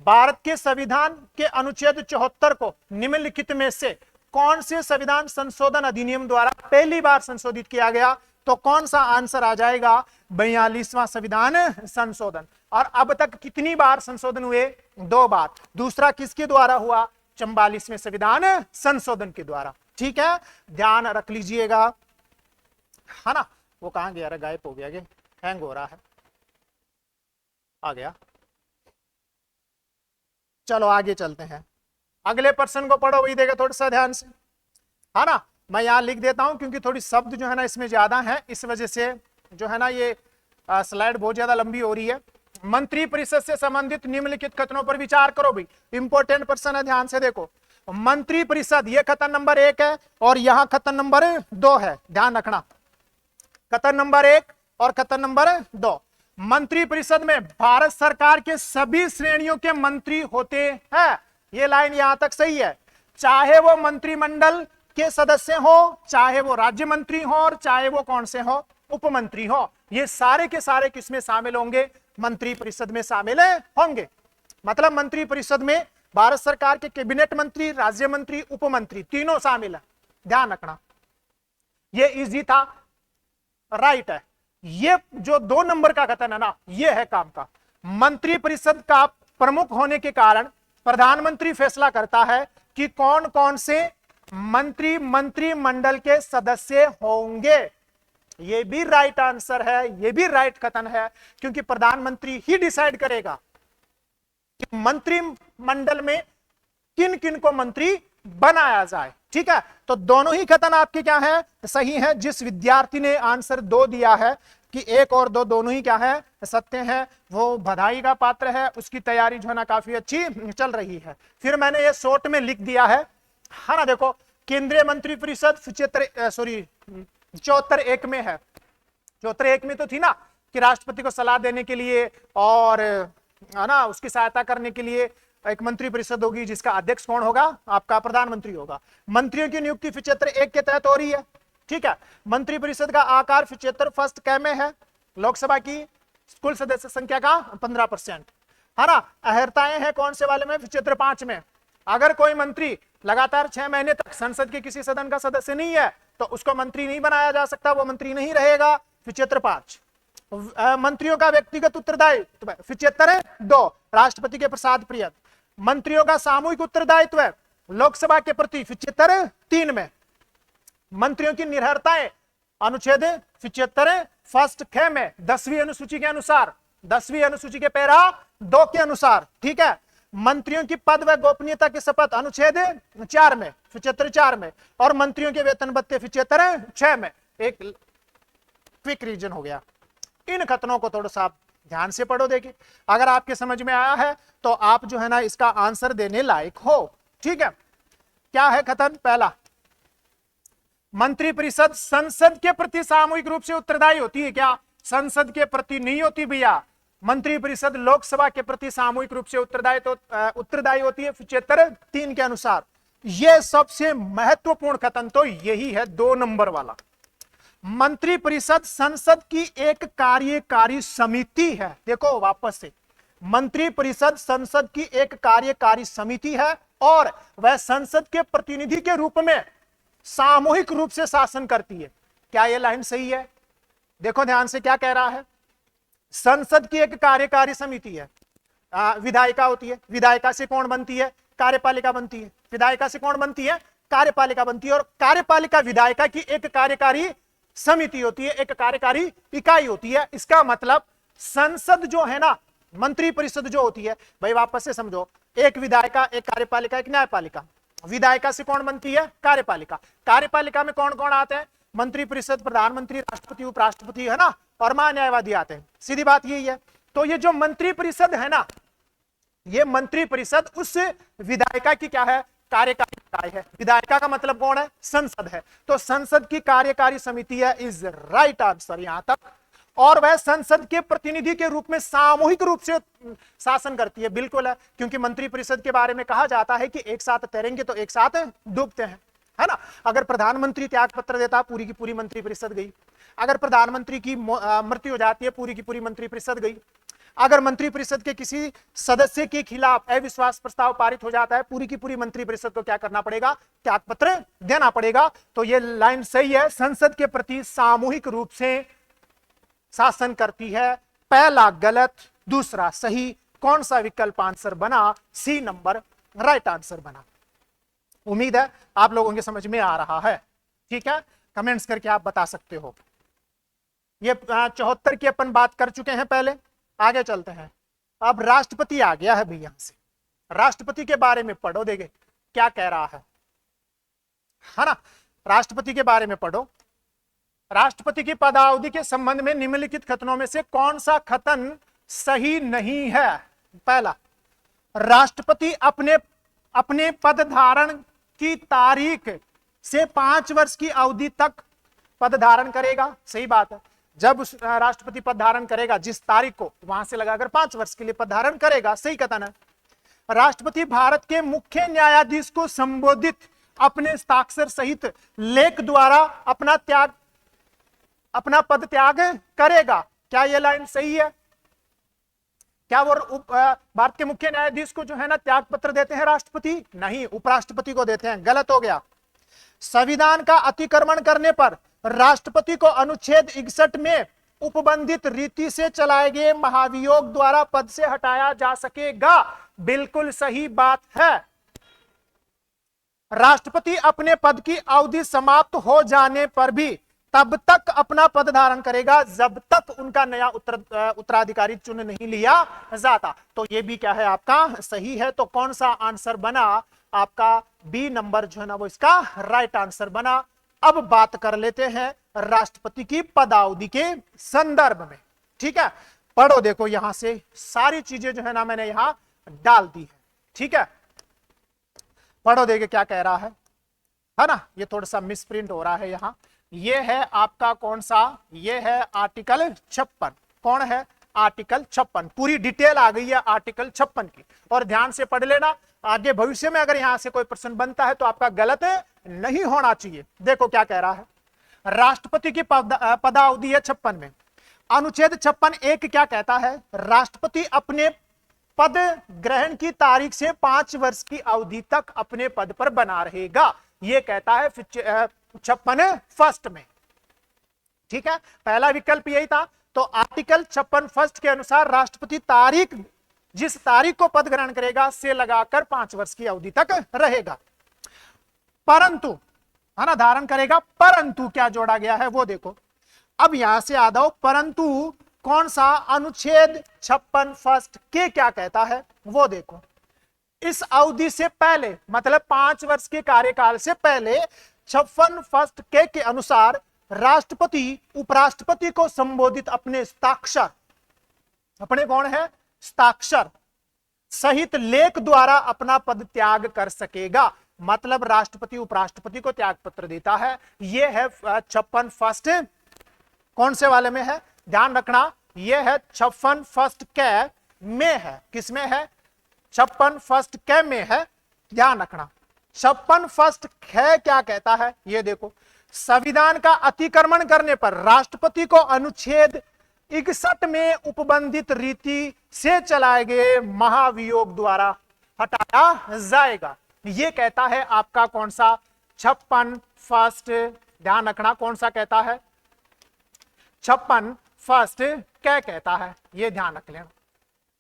भारत के संविधान के अनुच्छेद 74 को निम्नलिखित में से कौन से संविधान संशोधन अधिनियम द्वारा पहली बार संशोधित किया गया? तो कौन सा आंसर आ जाएगा? 42वां संविधान संशोधन। और अब तक कितनी बार संशोधन हुए? 2 बार। दूसरा किसके द्वारा हुआ? 44वें संविधान संशोधन के द्वारा। ठीक है, ध्यान रख लीजिएगा, है ना। वो कहां गया? गायब हो गया, हैंग हो रहा है, आ गया। चलो आगे चलते हैं, अगले पर्सन को पढ़ो, वही देगा थोड़ा सा ध्यान से, है ना। मैं यहां लिख देता हूं क्योंकि थोड़ी शब्द जो है ना इसमें ज्यादा है, इस वजह से जो है ना ये स्लाइड बहुत ज्यादा लंबी हो रही है। मंत्री परिषद से संबंधित निम्नलिखित कथनों पर विचार करो। भाई इंपॉर्टेंट पर्सन है, ध्यान से देखो। मंत्री परिषद, ये कथन नंबर 1 है और यहां कथन नंबर 2 है, ध्यान रखना। कथन नंबर 1 और कथन नंबर 2, मंत्रिपरिषद में भारत सरकार के सभी श्रेणियों के मंत्री होते हैं। ये लाइन यहां तक सही है, चाहे वो मंत्रिमंडल के सदस्य हो, चाहे वो राज्य मंत्री हो, और चाहे वो कौन से हो, उपमंत्री हो, ये सारे के सारे किसमें शामिल होंगे, मंत्रिपरिषद में शामिल होंगे। मतलब मंत्रिपरिषद में भारत सरकार के कैबिनेट मंत्री, राज्य मंत्री, उपमंत्री तीनों शामिल है, ध्यान रखना। ये इजी था, राइट है। ये जो 2 नंबर का कथन है ना, ये है काम का। मंत्रिपरिषद का प्रमुख होने के कारण प्रधानमंत्री फैसला करता है कि कौन कौन से मंत्रिमंडल के सदस्य होंगे। ये भी राइट आंसर है, ये भी राइट कथन है, क्योंकि प्रधानमंत्री ही डिसाइड करेगा कि मंत्रिमंडल में किन किन को मंत्री बनाया जाए। ठीक है, तो दोनों ही कथन आपके क्या है, सही है। जिस विद्यार्थी ने आंसर 2 दिया है कि 1 और 2 दोनों ही क्या है, सत्य है, वो बधाई का पात्र है, उसकी तैयारी जो है ना काफी अच्छी चल रही है। फिर मैंने ये शॉर्ट में लिख दिया है ना, देखो केंद्रीय मंत्रिपरिषद 74 1 में है। 74 1 में तो थी ना कि राष्ट्रपति को सलाह देने के लिए और है ना उसकी सहायता करने के लिए एक मंत्रिपरिषद होगी, जिसका अध्यक्ष कौन होगा, आपका प्रधानमंत्री होगा। मंत्रियों की नियुक्ति 75 1 के तहत हो रही है। ठीक है, मंत्रिपरिषद का आकार 75 फर्स्ट कै में है, लोकसभा की कुल सदस्य संख्या का 15%, है ना। अहर्ताएं हैं कौन से वाले में, 75 5 में। अगर कोई मंत्री लगातार 6 महीने तक संसद के किसी सदन का सदस्य नहीं है तो उसको मंत्री नहीं बनाया जा सकता, वो मंत्री नहीं रहेगा, 75 5। मंत्रियों का व्यक्तिगत उत्तरदायित्व 75 2, राष्ट्रपति के प्रसाद प्रिय। मंत्रियों का सामूहिक उत्तरदायित्व लोकसभा के प्रति 75 3 में। मंत्रियों की निर्भरताएं अनुच्छेद 75 फर्स्ट ख में 10वीं अनुसूची के अनुसार, 10वीं अनुसूची के पैरा 2 के अनुसार। ठीक है, मंत्रियों की पद व गोपनीयता की शपथ अनुच्छेद 4 में, 75 4 में, और मंत्रियों के वेतन भत्ते 75 6 में। एक क्विक रीजन हो गया। इन कथनों को थोड़ा सा ध्यान से पढ़ो, देखिए अगर आपके समझ में आया है तो आप जो है ना इसका आंसर देने लायक हो। ठीक है, क्या है कथन पहला, मंत्रिपरिषद संसद के प्रति सामूहिक रूप से उत्तरदायी होती है क्या, संसद के प्रति नहीं होती भैया। मंत्रिपरिषद लोकसभा के प्रति सामूहिक रूप से उत्तरदायी होती है 75 3 के अनुसार। यह सबसे महत्वपूर्ण कथन तो यही है 2 नंबर वाला। मंत्रिपरिषद संसद की एक कार्यकारी समिति है। देखो वापस से, मंत्रिपरिषद संसद की एक कार्यकारी समिति है और वह संसद के प्रतिनिधि के रूप में सामूहिक रूप से शासन करती है। क्या यह लाइन सही है? देखो ध्यान से क्या कह रहा है, संसद की एक कार्यकारी समिति है, विधायिका होती है, विधायिका से कौन बनती है, कार्यपालिका बनती है, विधायिका से कौन बनती है, कार्यपालिका बनती है, और कार्यपालिका विधायिका की एक कार्यकारी समिति होती है, एक कार्यकारी इकाई होती है। इसका मतलब संसद जो है ना, मंत्रिपरिषद जो होती है, भाई वापस से समझो, एक विधायिका, एक कार्यपालिका, एक न्यायपालिका। विधायिका से कौन बनती है, कार्यपालिका। कार्यपालिका में कौन कौन आते हैं, मंत्रिपरिषद, प्रधानमंत्री, राष्ट्रपति, उपराष्ट्रपति, है ना, और महान्यायवादी आते हैं। सीधी बात यही है। तो ये जो मंत्रिपरिषद है ना, ये मंत्रिपरिषद उस विधायिका की क्या है, कार्यकारी इकाई है। विधायिका का मतलब कौन है, संसद है। तो संसद की कार्यकारी समिति है, इज राइट आंसर यहां तक। और वह संसद के प्रतिनिधि के रूप में सामूहिक रूप से शासन करती है, बिल्कुल है, क्योंकि मंत्रिपरिषद के बारे में कहा जाता है कि एक साथ तैरेंगे तो एक साथ डूबते हैं, है ना। अगर प्रधानमंत्री त्याग पत्र देता, पूरी की पूरी मंत्रिपरिषद गई। अगर प्रधानमंत्री की मृत्यु हो जाती है, पूरी की पूरी मंत्रिपरिषद गई। अगर मंत्रिपरिषद के किसी सदस्य के खिलाफ अविश्वास प्रस्ताव पारित हो जाता है, पूरी की पूरी मंत्रिपरिषद को क्या करना पड़ेगा, त्याग पत्र देना पड़ेगा। तो ये लाइन सही है, संसद के प्रति सामूहिक रूप से शासन करती है। पहला गलत, दूसरा सही। कौन सा विकल्प आंसर बना, सी नंबर राइट आंसर बना। उम्मीद है आप लोगों के समझ में आ रहा है। ठीक है, कमेंट्स करके आप बता सकते हो। ये 74 की अपन बात कर चुके हैं पहले, आगे चलते हैं। अब राष्ट्रपति आ गया है भाई, यहां से राष्ट्रपति के बारे में पढ़ो, देखे क्या कह रहा है ना। राष्ट्रपति के बारे में पढ़ो। राष्ट्रपति की पदावधि के संबंध में निम्नलिखित कथनों में से कौन सा कथन सही नहीं है। पहला, राष्ट्रपति अपने पद धारण की तारीख से 5 वर्ष की अवधि तक पद धारण करेगा, सही बात है, जब राष्ट्रपति पद धारण करेगा जिस तारीख को, वहां से लगाकर 5 वर्ष के लिए पद धारण करेगा, सही कथन है। राष्ट्रपति भारत के मुख्य न्यायाधीश को संबोधित अपने हस्ताक्षर सहित लेख द्वारा अपना पद त्याग करेगा। क्या यह लाइन सही है? क्या वो भारत के मुख्य न्यायाधीश को जो है ना त्याग पत्र देते हैं राष्ट्रपति? नहीं, उपराष्ट्रपति को देते हैं। गलत हो गया। संविधान का अतिक्रमण करने पर राष्ट्रपति को अनुच्छेद 61 में उपबंधित रीति से चलाए गए महाभियोग द्वारा पद से हटाया जा सकेगा। बिल्कुल सही बात है। राष्ट्रपति अपने पद की अवधि समाप्त हो जाने पर भी तब तक अपना पद धारण करेगा जब तक उनका नया उत्तराधिकारी चुन नहीं लिया जाता। तो ये भी क्या है आपका सही है। तो कौन सा आंसर बना आपका? बी नंबर जो है ना वो इसका राइट आंसर बना। अब बात कर लेते हैं राष्ट्रपति की पदावधि के संदर्भ में। ठीक है, पढ़ो, देखो यहां से सारी चीजें जो है ना मैंने यहां डाल दी है। ठीक है, पढ़ो, देखिए क्या कह रहा है ना। ये थोड़ा सा मिसप्रिंट हो रहा है यहां। ये है आपका कौन सा? ये है आर्टिकल 56। कौन है? आर्टिकल 56। पूरी डिटेल आ गई है आर्टिकल 56 की, और ध्यान से पढ़ लेना। आगे भविष्य में अगर यहां से कोई प्रश्न बनता है तो आपका गलत नहीं होना चाहिए। देखो क्या कह रहा है। राष्ट्रपति की पदावधि है 56 में। अनुच्छेद 56(1) क्या कहता है? राष्ट्रपति अपने पद ग्रहण की तारीख से 5 वर्ष की अवधि तक अपने पद पर बना रहेगा। यह कहता है 56 फर्स्ट में। ठीक है, पहला विकल्प यही था। तो आर्टिकल 56 फर्स्ट के अनुसार राष्ट्रपति जिस तारीख को पद ग्रहण करेगा से लगाकर 5 वर्ष की अवधि तक रहेगा। परंतु, है ना, धारण करेगा। परंतु क्या जोड़ा गया है वो देखो। अब यहां से आ जाओ, परंतु कौन सा? अनुच्छेद 56 फर्स्ट के क्या कहता है वो देखो। इस अवधि से पहले, मतलब 5 वर्ष के कार्यकाल से पहले 56 फर्स्ट के अनुसार राष्ट्रपति उपराष्ट्रपति को संबोधित अपने हस्ताक्षर, अपने कौन है? हस्ताक्षर सहित लेख द्वारा अपना पद त्याग कर सकेगा। मतलब राष्ट्रपति उपराष्ट्रपति को त्याग पत्र देता है। यह है 56 फर्स्ट कौन से वाले में है? ध्यान रखना, यह है 56 फर्स्ट कै में है। किसमें है? 56 फर्स्ट कै में है। ध्यान रखना, 56 फर्स्ट कै क्या कहता है ये देखो। संविधान का अतिक्रमण करने पर राष्ट्रपति को अनुच्छेद 61 में उपबंधित रीति से चलाए गए महाभियोग द्वारा हटाया जाएगा। यह कहता है आपका कौन सा? 56 फर्स्ट। ध्यान रखना, कौन सा कहता है? 56 फर्स्ट क्या कहता है ये ध्यान रख लेना।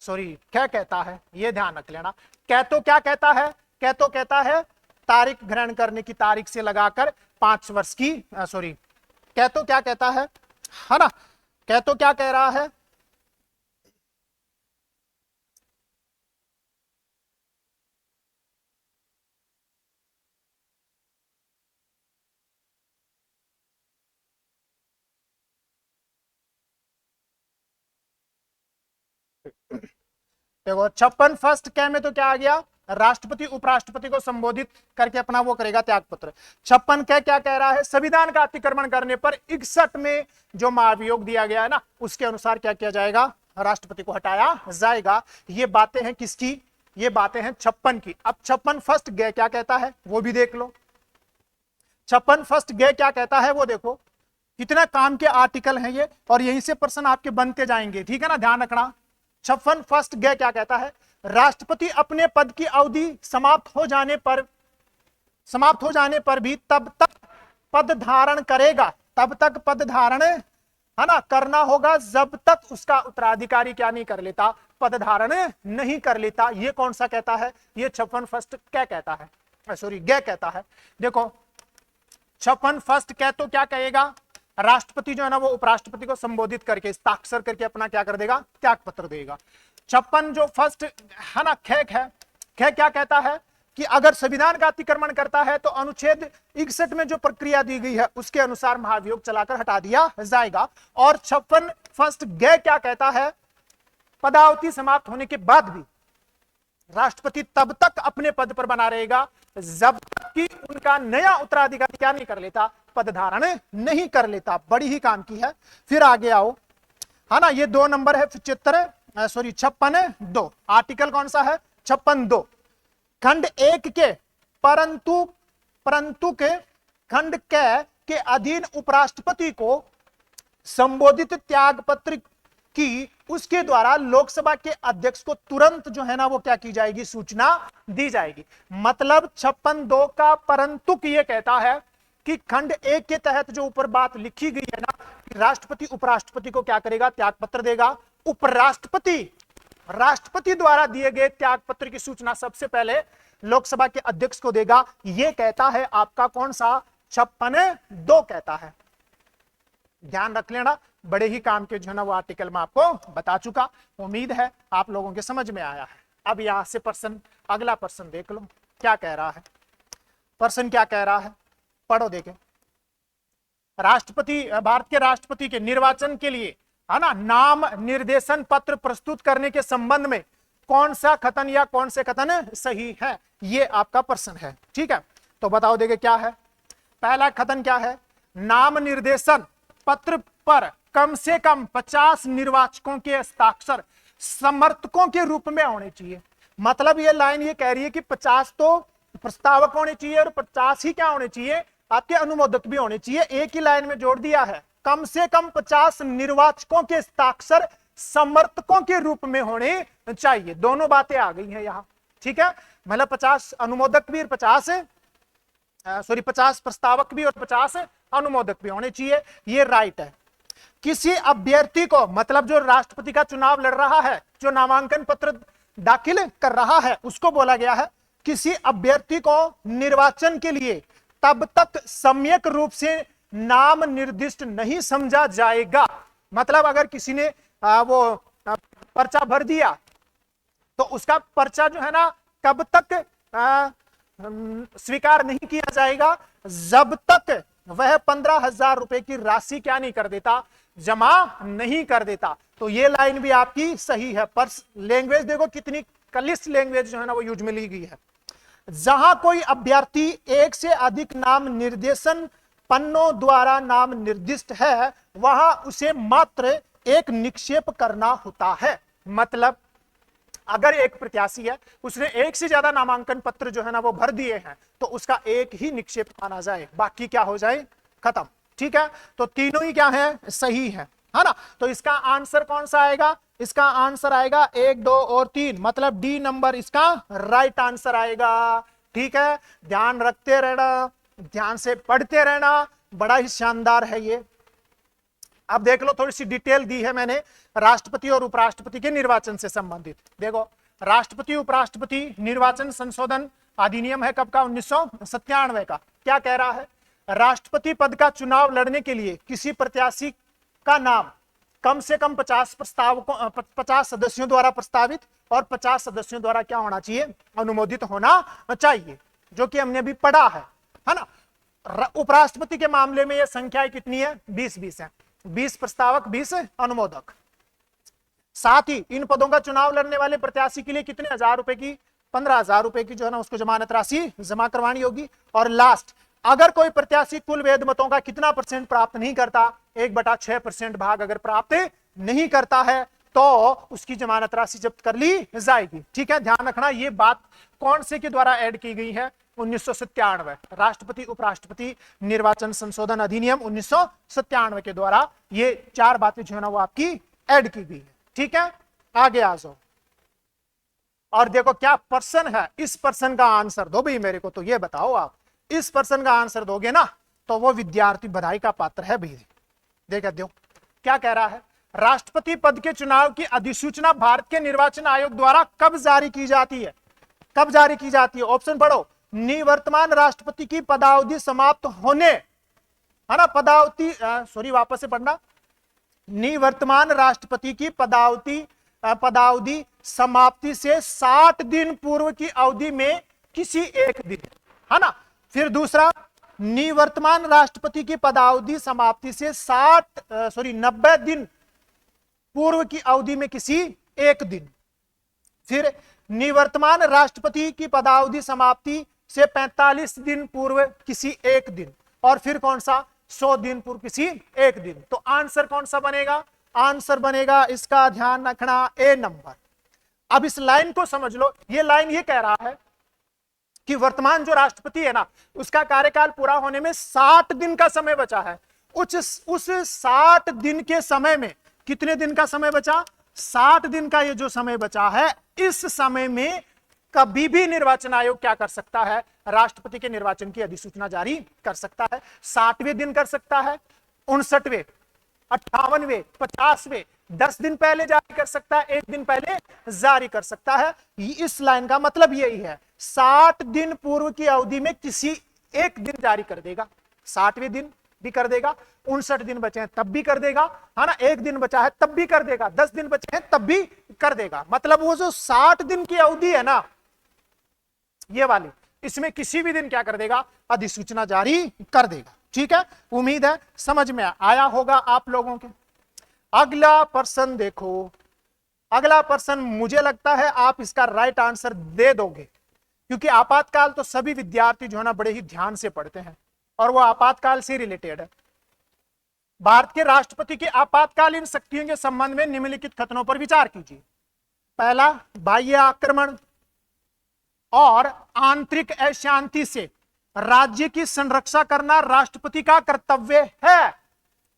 सॉरी, क्या कहता है ये ध्यान रख लेना। क्या तो क्या कहता है? क्या तो कहता है तारीख ग्रहण करने की तारीख से लगाकर 5 वर्ष की, सॉरी, क्या तो क्या कहता है ना। क्या तो क्या कह रहा है? देखो 56 फर्स्ट कै में तो क्या आ गया? राष्ट्रपति उपराष्ट्रपति को संबोधित करके अपना वो करेगा त्याग पत्र। 56 कै क्या कह रहा है? संविधान का अतिक्रमण करने पर 61 में जो महाभियोग दिया गया है ना, उसके अनुसार क्या किया जाएगा? राष्ट्रपति को हटाया जाएगा। ये बातें हैं किसकी? ये बातें हैं 56 की। अब 56 फर्स्ट गे क्या कहता है वो भी देख लो। 56 फर्स्ट गे क्या कहता है वो देखो। कितना काम के आर्टिकल हैं ये, और यहीं से प्रश्न आपके बनते जाएंगे। ठीक है ना, ध्यान रखना। 56 फर्स्ट गे क्या कहता है? राष्ट्रपति अपने पद की अवधि समाप्त हो जाने पर भी तब तक पद धारण करेगा। तब तक पद धारण है ना करना होगा जब तक उसका उत्तराधिकारी क्या नहीं कर लेता? पद धारण नहीं कर लेता। ये कौन सा कहता है? ये 56 फर्स्ट क्या कहता है? सॉरी, गे कहता है। देखो 56 फर्स्ट क्या तो क्या कहेगा? राष्ट्रपति जो है ना वो उपराष्ट्रपति को संबोधित करके हस्ताक्षर करके अपना क्या कर देगा? त्याग पत्र देगा। 56 जो फर्स्ट है ना खेक है, खेक क्या कहता है कि अगर संविधान का अतिक्रमण करता है तो अनुच्छेद 61 में जो प्रक्रिया दी गई है उसके अनुसार महाभियोग चलाकर हटा दिया जाएगा। और 56 फर्स्ट गे क्या कहता है? पदावधि समाप्त होने के बाद भी राष्ट्रपति तब तक अपने पद पर बना रहेगा जब तक कि उनका नया उत्तराधिकारी क्या नहीं कर लेता, पद धारण नहीं कर लेता। बड़ी ही काम की है। फिर आगे आओ, है ना, ये 2 नंबर है 56(2). आर्टिकल कौन सा है? 56(2). खंड 1 के परंतु के खंड के अधीन उपराष्ट्रपति को संबोधित त्याग पत्र की उसके द्वारा लोकसभा के अध्यक्ष को तुरंत जो है ना वो क्या की जाएगी, सूचना दी जाएगी। मतलब 56(2) का परंतु ये कहता है कि खंड 1 के तहत जो ऊपर बात लिखी गई है ना, राष्ट्रपति उपराष्ट्रपति को क्या करेगा, त्यागपत्र देगा। उपराष्ट्रपति राष्ट्रपति द्वारा दिए गए त्यागपत्र की सूचना सबसे पहले लोकसभा के अध्यक्ष को देगा। यह कहता है आपका कौन सा, 56(2) कहता है। ध्यान रख लेना, बड़े ही काम के जो है ना वो आर्टिकल में आपको बता चुका। उम्मीद है आप लोगों के समझ में आया है। अब यहां से प्रश्न, अगला प्रश्न देख लो क्या कह रहा है। प्रश्न क्या कह रहा है, पढ़ो देखें। राष्ट्रपति, भारत के राष्ट्रपति के निर्वाचन के लिए, है ना, नाम निर्देशन पत्र प्रस्तुत करने के संबंध में कौन सा कथन या कौन से कथन सही है, ये आपका प्रश्न है। ठीक है, तो बताओ देखे क्या है। पहला कथन क्या है, नाम निर्देशन पत्र पर कम से कम 50 निर्वाचकों के हस्ताक्षर समर्थकों के रूप में होने चाहिए। मतलब ये लाइन ये कह रही है कि 50 तो प्रस्तावक होने चाहिए और 50 ही क्या होने चाहिए, आपके अनुमोदक भी होने चाहिए। एक ही लाइन में जोड़ दिया है, कम से कम 50 निर्वाचकों के हस्ताक्षर समर्थकों के रूप में होने चाहिए। दोनों बातें आ गई हैं यहां। ठीक है, मतलब 50 अनुमोदक भी और 50 प्रस्तावक भी और 50 अनुमोदक भी होने चाहिए। ये राइट है। किसी अभ्यर्थी को, मतलब जो राष्ट्रपति का चुनाव लड़ रहा है, जो नामांकन पत्र दाखिल कर रहा है, उसको बोला गया है किसी अभ्यर्थी को निर्वाचन के लिए तब तक सम्यक रूप से नाम निर्दिष्ट नहीं समझा जाएगा। मतलब अगर किसी ने वो पर्चा भर दिया तो उसका पर्चा जो है ना कब तक स्वीकार नहीं किया जाएगा, जब तक वह 15,000 रुपए की राशि क्या नहीं कर देता, जमा नहीं कर देता। तो ये लाइन भी आपकी सही है। पर लैंग्वेज देखो कितनी कलिष्ठ लैंग्वेज जो है ना वो यूज में ली गई है। जहां कोई अभ्यर्थी एक से अधिक नाम निर्देशन पन्नों द्वारा नाम निर्दिष्ट है, वहां उसे मात्र एक निक्षेप करना होता है। मतलब अगर एक प्रत्याशी है, उसने एक से ज्यादा नामांकन पत्र जो है ना वो भर दिए हैं, तो उसका एक ही निक्षेप माना जाए, बाकी क्या हो जाए, खत्म। ठीक है, तो तीनों ही क्या है, सही है ना। तो इसका आंसर कौन सा आएगा, इसका आंसर आएगा 1, 2 और 3, मतलब डी नंबर इसका राइट आंसर आएगा। ठीक है, ध्यान रखते रहना, ध्यान से पढ़ते रहना, बड़ा ही शानदार है ये। अब देख लो, थोड़ी सी डिटेल दी है मैंने राष्ट्रपति और उपराष्ट्रपति के निर्वाचन से संबंधित। देखो, राष्ट्रपति उपराष्ट्रपति निर्वाचन संशोधन अधिनियम है कब का, 1997 का। क्या कह रहा है, राष्ट्रपति पद का चुनाव लड़ने के लिए किसी प्रत्याशी का नाम कम से कम 50 सदस्यों द्वारा प्रस्तावित और 50 सदस्यों द्वारा क्या होना चाहिए, अनुमोदित होना चाहिए, जो कि हमने अभी पढ़ा है ना। उपराष्ट्रपति के मामले में यह संख्या कितनी है, 20-20 है, 20 प्रस्तावक 20 अनुमोदक। साथ ही इन पदों का चुनाव लड़ने वाले प्रत्याशी के लिए कितने हजार रुपए की, 15,000 रुपए की जो है ना उसको जमानत राशि जमा करवानी होगी। और लास्ट, अगर कोई प्रत्याशी कुल वैध मतों का कितना % प्राप्त नहीं करता, 1/6% भाग अगर प्राप्त नहीं करता है, तो उसकी जमानत राशि जब्त कर ली जाएगी। ठीक है, ध्यान रखना, ये बात कौन से के द्वारा ऐड की गई है, 1997 राष्ट्रपति उपराष्ट्रपति निर्वाचन संशोधन अधिनियम 1997 के द्वारा ये 4 बातें जो है ना वो आपकी ऐड की गई है। ठीक है, आगे आ जाओ और देखो क्या प्रश्न है, इस प्रश्न का आंसर दो भाई मेरे को। तो ये बताओ, आप इस प्रश्न का आंसर दोगे ना तो वो विद्यार्थी बधाई का पात्र है भाई। देखा दो क्या कह रहा है, राष्ट्रपति पद के चुनाव की अधिसूचना भारत के निर्वाचन आयोग द्वारा कब जारी की जाती है, कब जारी की जाती है। ऑप्शन पढ़ो, निवर्तमान राष्ट्रपति की पदावधि समाप्त होने, है ना, वापस से पढ़ना, निवर्तमान राष्ट्रपति की पदावधि समाप्ति से 60 दिन पूर्व की अवधि में किसी एक दिन, है ना। फिर दूसरा, निवर्तमान राष्ट्रपति की पदावधि समाप्ति से 90 दिन पूर्व की अवधि में किसी एक दिन। फिर निवर्तमान राष्ट्रपति की पदावधि समाप्ति से 45 दिन पूर्व किसी एक दिन, और फिर कौन सा 100 दिन पूर्व किसी एक दिन। तो आंसर कौन सा बनेगा? आंसर बनेगा, इसका ध्यान रखना, ए नंबर। अब इस लाइन को समझ लो, ये लाइन ये कह रहा है कि वर्तमान जो राष्ट्रपति है ना, उसका कार्यकाल पूरा होने में 60 दिन का समय बचा है। उस 60 दिन के समय में कितने दिन का समय बचा? 60 दिन का ये जो समय बचा है, इस समय में कभी भी निर्वाचन आयोग क्या कर सकता है? राष्ट्रपति के निर्वाचन की अधिसूचना जारी कर सकता है। 60वें दिन कर सकता है, 59वें, 58वें, 50वें, 10 दिन पहले जारी कर सकता है, 1 दिन पहले जारी कर सकता है। इस लाइन का मतलब यही है, 60 दिन पूर्व की अवधि में किसी एक दिन जारी कर देगा। 60वें दिन भी कर देगा, 59 दिन बचे हैं तब भी कर देगा, है ना, 1 दिन बचा है तब भी कर देगा, 10 दिन बचे हैं तब भी कर देगा। मतलब वो जो 60 दिन की अवधि है ना, ये वाली, इसमें किसी भी दिन क्या कर देगा? अधिसूचना जारी कर देगा। ठीक है, उम्मीद है समझ में आया होगा आप लोगों के। अगला प्रश्न देखो, अगला प्रश्न मुझे लगता है आप इसका राइट आंसर दे दोगे, क्योंकि आपातकाल तो सभी विद्यार्थी जो है ना बड़े ही ध्यान से पढ़ते हैं और वो आपातकाल से रिलेटेड है। भारत के राष्ट्रपति की आपातकालीन शक्तियों के संबंध में निम्नलिखित कथनों पर विचार कीजिए। पहला, बाह्य आक्रमण और आंतरिक अशांति से राज्य की संरक्षा करना राष्ट्रपति का कर्तव्य है।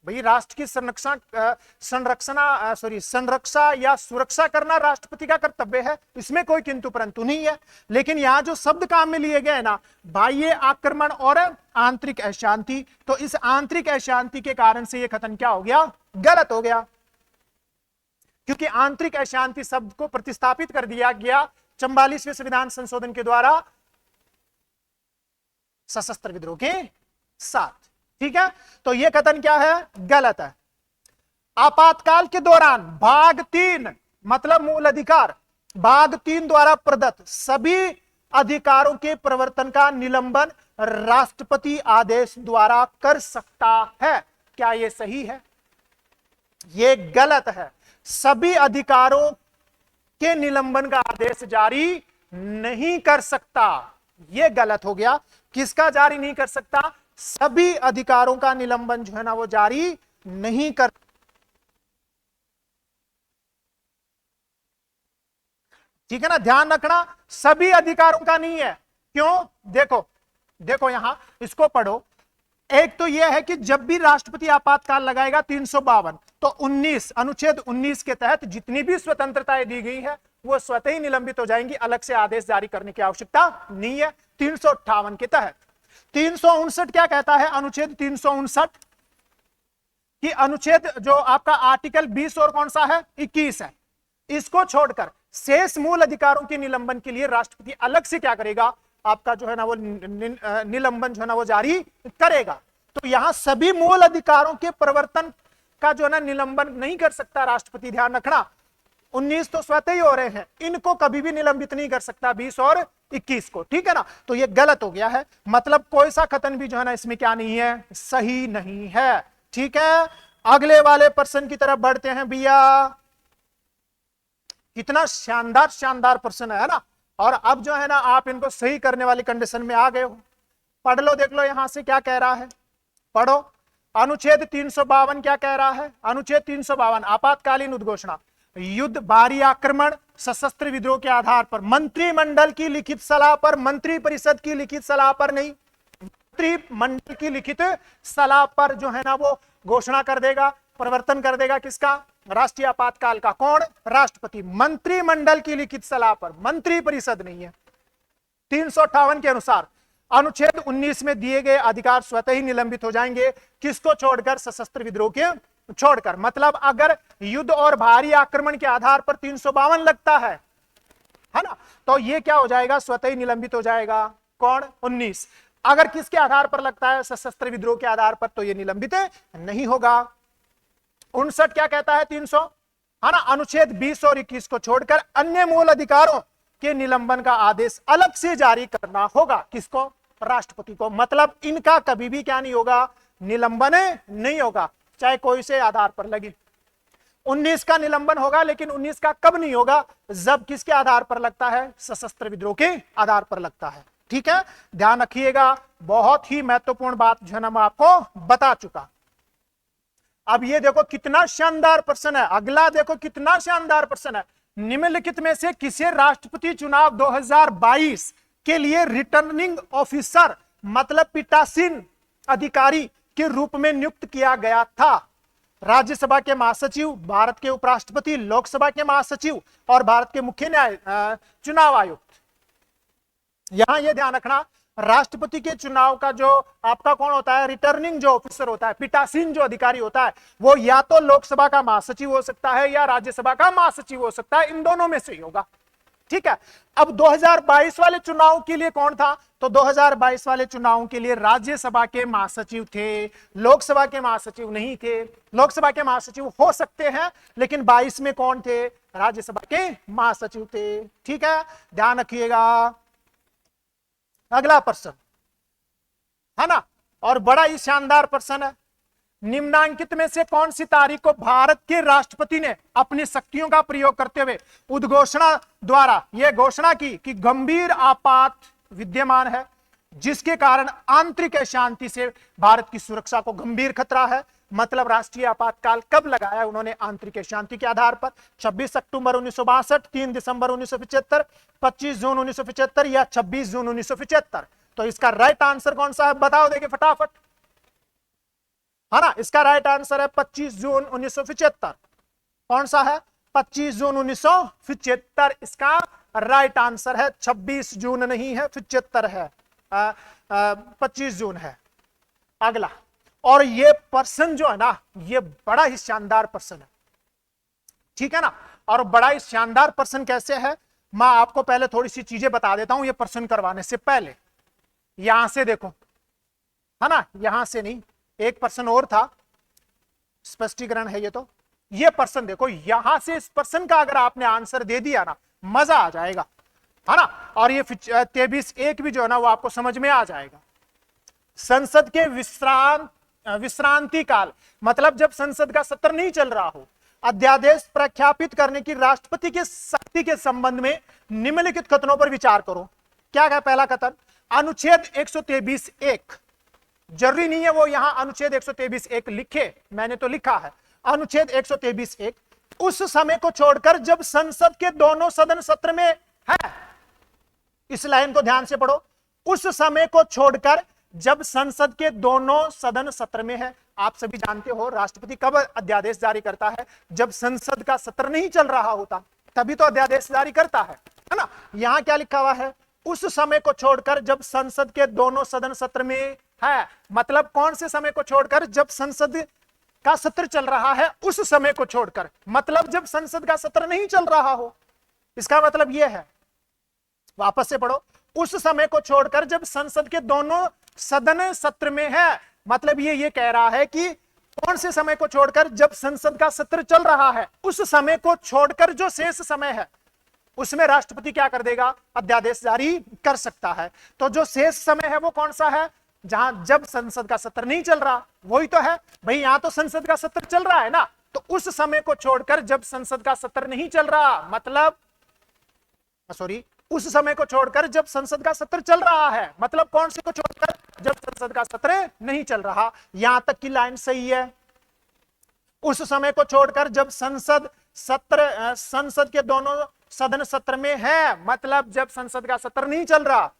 भाई, राष्ट्र की संरक्षा या सुरक्षा करना राष्ट्रपति का कर्तव्य है, इसमें कोई किंतु परंतु नहीं है। लेकिन यहां जो शब्द काम में लिए गए ना, बाह्य आक्रमण और आंतरिक अशांति, तो इस आंतरिक अशांति के कारण से यह कथन क्या हो गया? गलत हो गया, क्योंकि आंतरिक अशांति शब्द को प्रतिस्थापित कर दिया गया 44वें संविधान संशोधन के द्वारा सशस्त्र विद्रोह के साथ। ठीक है, तो यह कथन क्या है? गलत है। आपातकाल के दौरान भाग 3 मतलब मूल अधिकार, भाग 3 द्वारा प्रदत्त सभी अधिकारों के प्रवर्तन का निलंबन राष्ट्रपति आदेश द्वारा कर सकता है। क्या यह सही है? यह गलत है। सभी अधिकारों के निलंबन का आदेश जारी नहीं कर सकता। यह गलत हो गया। किसका जारी नहीं कर सकता? सभी अधिकारों का निलंबन जो है ना वो जारी नहीं कर। ठीक है ना, ध्यान रखना, सभी अधिकारों का नहीं है। क्यों? देखो यहां इसको पढ़ो। एक तो यह है कि जब भी राष्ट्रपति आपातकाल लगाएगा 352, तो 19 अनुच्छेद 19 के तहत जितनी भी स्वतंत्रताएं दी गई है वो स्वतः ही निलंबित हो जाएंगी, अलग से आदेश जारी करने की आवश्यकता नहीं है। 358 के तहत 359 क्या कहता है? अनुच्छेद 359 कि अनुच्छेद जो आपका आर्टिकल 20 और कौन सा है? 21 है। इसको छोड़कर शेष मूल अधिकारों के निलंबन के लिए राष्ट्रपति अलग से क्या करेगा? आपका जो है ना वो निलंबन जो है ना वो जारी करेगा। तो यहां सभी मूल अधिकारों के प्रवर्तन का जो है ना निलंबन नहीं कर सकता राष्ट्रपति, ध्यान रखना। 19 तो स्वतः ही हो रहे हैं, इनको कभी भी निलंबित नहीं कर सकता 20 और 21 को। ठीक है ना, तो ये गलत हो गया है। मतलब कोई सा कथन भी जो है ना इसमें क्या नहीं है? सही नहीं है। ठीक है, अगले वाले प्रश्न की तरफ बढ़ते हैं भैया। कितना शानदार शानदार प्रश्न है ना, और अब जो है ना आप इनको सही करने वाली कंडीशन में आ गए हो। पढ़ लो, देख लो यहां से क्या कह रहा है, पढ़ो। अनुच्छेद 352 क्या कह रहा है? अनुच्छेद 352 आपातकालीन उद्घोषणा, युद्ध, भारी आक्रमण, सशस्त्र विद्रोह के आधार पर मंत्रिमंडल की लिखित सलाह पर, मंत्री परिषद की लिखित सलाह पर नहीं, मंत्रिमंडल की लिखित सलाह पर जो है ना वो घोषणा कर देगा, प्रवर्तन कर देगा। किसका? राष्ट्रीय आपातकाल का। कौन? राष्ट्रपति। मंत्रिमंडल की लिखित सलाह पर, मंत्री परिषद नहीं है। 358 के अनुसार अनुच्छेद 19 में दिए गए अधिकार स्वतः ही निलंबित हो जाएंगे। किसको छोड़कर? सशस्त्र विद्रोह के छोड़कर। मतलब अगर युद्ध और भारी आक्रमण के आधार पर 352 लगता है ना, तो ये क्या हो जाएगा? स्वतः ही निलंबित हो जाएगा। कौन? 19। अगर किसके आधार पर लगता है? सशस्त्र विद्रोह के आधार पर, तो ये निलंबित नहीं होगा। 59 क्या कहता है? 300 है ना, अनुच्छेद 20 और 21 को छोड़कर अन्य मूल अधिकारों के निलंबन का आदेश अलग से जारी करना होगा। किसको? राष्ट्रपति को। मतलब इनका कभी भी क्या नहीं होगा? निलंबन नहीं होगा, चाहे कोई से आधार पर लगे। 19 का निलंबन होगा, लेकिन 19 का कब नहीं होगा, जब किसके आधार पर लगता है, सशस्त्र विद्रोह के आधार पर लगता है। ठीक है, ध्यान रखिएगा, बहुत ही महत्वपूर्ण बात जो है ना मैं आपको बता चुका। अब ये देखो कितना शानदार प्रश्न है, अगला देखो कितना शानदार प्रश्न है। निम्नलिखित में से किसे राष्ट्रपति चुनाव 2022 के लिए रिटर्निंग ऑफिसर मतलब पीठासीन अधिकारी के रूप में नियुक्त किया गया था? राज्यसभा के महासचिव, भारत के उपराष्ट्रपति, लोकसभा के महासचिव और भारत के मुख्य न्याय चुनाव आयुक्त। यहां यह ध्यान रखना, राष्ट्रपति के चुनाव का जो आपका कौन होता है, रिटर्निंग जो ऑफिसर होता है, पीठासीन जो अधिकारी होता है, वो या तो लोकसभा का महासचिव हो सकता है या राज्यसभा का महासचिव हो सकता है, इन दोनों में से ही होगा। ठीक है, अब 2022 वाले चुनाव के लिए कौन था, तो 2022 वाले चुनाव के लिए राज्यसभा के महासचिव थे, लोकसभा के महासचिव नहीं थे। लोकसभा के महासचिव हो सकते हैं, लेकिन 22 में कौन थे, राज्यसभा के महासचिव थे। ठीक है, ध्यान रखिएगा। अगला प्रश्न है ना, और बड़ा ही शानदार प्रश्न है। निम्नांकित में से कौन सी तारीख को भारत के राष्ट्रपति ने अपनी शक्तियों का प्रयोग करते हुए उद्घोषणा द्वारा यह घोषणा की कि गंभीर आपात विद्यमान है, जिसके कारण आंतरिक शांति से भारत की सुरक्षा को गंभीर खतरा है? मतलब राष्ट्रीय आपातकाल कब लगाया उन्होंने? आंतरिक शांति के आधार पर। 26 अक्टूबर 1962, 3 दिसंबर 1975, 25 जून 1975 या 26 जून 1975? तो इसका राइट आंसर कौन सा है, बताओ देखे फटाफट, है ना। इसका राइट आंसर है 25 जून 1975। कौन सा है, 25 जून 1975 इसका राइट आंसर है। 26 जून नहीं है, 75 है, 25 जून है। अगला, और ये प्रश्न जो है ना, ये बड़ा ही शानदार प्रश्न है। ठीक है ना, और बड़ा ही शानदार प्रश्न कैसे है, मैं आपको पहले थोड़ी सी चीजें बता देता हूं ये प्रश्न करवाने से पहले। यहां से देखो, है ना, यहां से नहीं, एक प्रश्न और था, स्पष्टीकरण है ये। तो ये प्रश्न देखो, यहां से इस प्रश्न का अगर आपने आंसर दे दिया ना, मजा आ जाएगा, है ना। और ये 23(1) भी जो है ना वो आपको समझ में आ जाएगा। संसद के विश्रांति काल मतलब जब संसद का सत्र नहीं चल रहा हो, अध्यादेश प्रख्यापित करने की राष्ट्रपति की शक्ति के संबंध में निम्नलिखित कथनों पर विचार करो। क्या है पहला कथन, अनुच्छेद 123(1), जरूरी नहीं है वो यहां अनुच्छेद 123(1) लिखे, मैंने तो लिखा है अनुच्छेद 123(1), उस समय को छोड़कर जब संसद के दोनों सदन सत्र में है, इस लाइन को ध्यान से पढ़ो, उस समय को छोड़कर जब संसद के दोनों सदन सत्र में है। आप सभी जानते हो राष्ट्रपति कब अध्यादेश जारी करता है, जब संसद का सत्र नहीं चल रहा होता, तभी तो अध्यादेश जारी करता है ना। यहां क्या लिखा हुआ है, उस समय को छोड़कर जब संसद के दोनों सदन सत्र में है, मतलब कौन से समय को छोड़कर, जब संसद का सत्र चल रहा है उस समय को छोड़कर, मतलब जब संसद का सत्र नहीं चल रहा हो। इसका मतलब यह है, वापस से पढ़ो, उस समय को छोड़कर जब संसद के दोनों सदन सत्र में है, मतलब ये कह रहा है कि कौन से समय को छोड़कर, जब संसद का सत्र चल रहा है उस समय को छोड़कर जो शेष समय है उसमें राष्ट्रपति क्या कर देगा, अध्यादेश जारी कर सकता है। तो जो शेष समय है वो कौन सा है, जहां जब संसद का सत्र नहीं चल रहा, वही तो है भाई। यहां तो संसद का सत्र चल रहा है ना, तो उस समय को छोड़कर जब संसद का सत्र नहीं चल रहा, मतलब सॉरी, उस समय को छोड़कर जब संसद का सत्र चल रहा है, मतलब कौन से को छोड़कर, जब संसद का सत्र नहीं चल रहा। यहां तक की लाइन सही है। उस समय को छोड़कर जब संसद के दोनों सदन सत्र में है, मतलब जब संसद का सत्र नहीं चल रहा।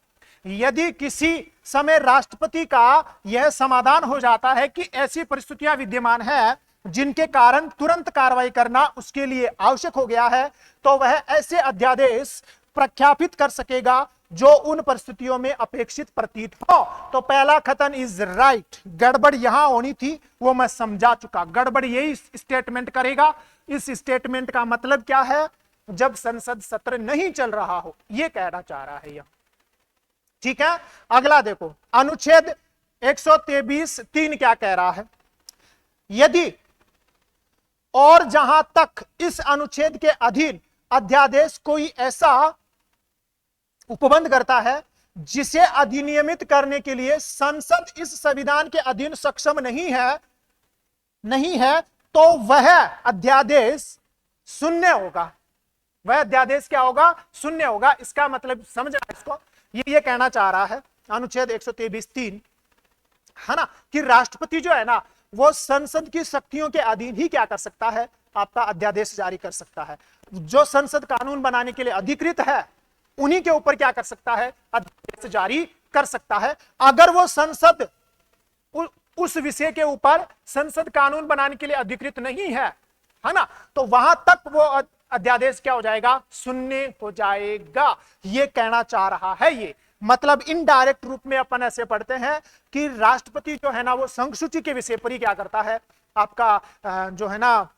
यदि किसी समय राष्ट्रपति का यह समाधान हो जाता है कि ऐसी परिस्थितियां विद्यमान है जिनके कारण तुरंत कार्रवाई करना उसके लिए आवश्यक हो गया है, तो वह ऐसे अध्यादेश प्रख्यापित कर सकेगा जो उन परिस्थितियों में अपेक्षित प्रतीत हो। तो पहला कथन इज राइट। गड़बड़ यहां होनी थी वो मैं समझा चुका, गड़बड़ यही स्टेटमेंट करेगा। इस स्टेटमेंट का मतलब क्या है, जब संसद सत्र नहीं चल रहा हो, यह कहना चाह रहा है यह। ठीक है, अगला देखो, अनुच्छेद 123(3) क्या कह रहा है, यदि और जहां तक इस अनुच्छेद के अधीन अध्यादेश कोई ऐसा उपबंध करता है जिसे अधिनियमित करने के लिए संसद इस संविधान के अधीन सक्षम नहीं है, तो वह अध्यादेश शून्य होगा। वह अध्यादेश क्या होगा? शून्य होगा। इसका मतलब समझना इसको, ये कहना चाह रहा है अनुच्छेद 123(3) है ना, कि राष्ट्रपति जो है ना वो संसद की शक्तियों के अधीन ही क्या कर सकता है? आपका अध्यादेश जारी कर सकता है। जो संसद कानून बनाने के लिए अधिकृत है उन्हीं के ऊपर क्या कर सकता है? अध्यादेश जारी कर सकता है। अगर वो संसद उस विषय के ऊपर संसद कानून बनाने के लिए अधिकृत नहीं है ना, तो वहां तक वो अध्यादेश क्या हो जाएगा? शून्य हो जाएगा। ये कहना चाह रहा है। ये मतलब इनडायरेक्ट रूप में अपन ऐसे पढ़ते हैं कि राष्ट्रपति जो है ना वो संघ सूची के विषय पर ही क्या करता है? आपका जो है ना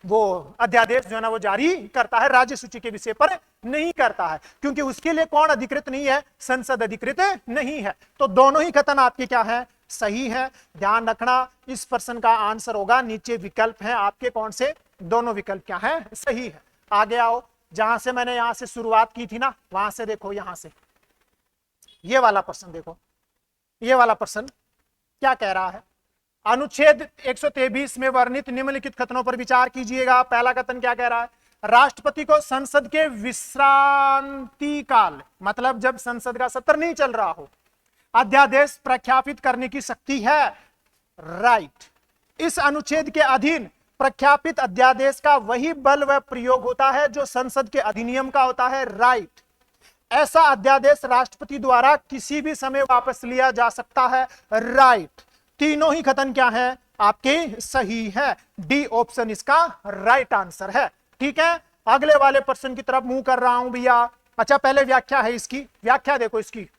वो अध्यादेश जो है ना वो जारी करता है, राज्य सूची के विषय पर नहीं करता है, क्योंकि उसके लिए कौन अधिकृत नहीं है? संसद अधिकृत नहीं है। तो दोनों ही कथन आपके क्या है? सही है। ध्यान रखना, इस प्रश्न का आंसर होगा, नीचे विकल्प हैं आपके, कौन से? दोनों विकल्प क्या है? सही है। आगे आओ, जहां से मैंने यहां से शुरुआत की थी ना वहां से देखो, यहां से ये वाला प्रश्न देखो। ये वाला प्रश्न क्या कह रहा है? अनुच्छेद 123 में वर्णित निम्नलिखित कथनों पर विचार कीजिएगा। पहला कथन क्या कह रहा है? राष्ट्रपति को संसद के विश्रांति काल, मतलब जब संसद का सत्र नहीं चल रहा हो, अध्यादेश प्रख्यापित करने की शक्ति है। राइट। इस अनुच्छेद के अधीन प्रख्यापित अध्यादेश का वही बल व प्रयोग होता है जो संसद के अधिनियम का होता है। राइट। ऐसा अध्यादेश राष्ट्रपति द्वारा किसी भी समय वापस लिया जा सकता है। राइट। तीनों ही कथन क्या है? आपके सही है। डी ऑप्शन इसका राइट आंसर है। ठीक है, अगले वाले प्रश्न की तरफ मुंह कर रहा हूं भैया। अच्छा, पहले व्याख्या है इसकी। व्याख्या देखो इसकी,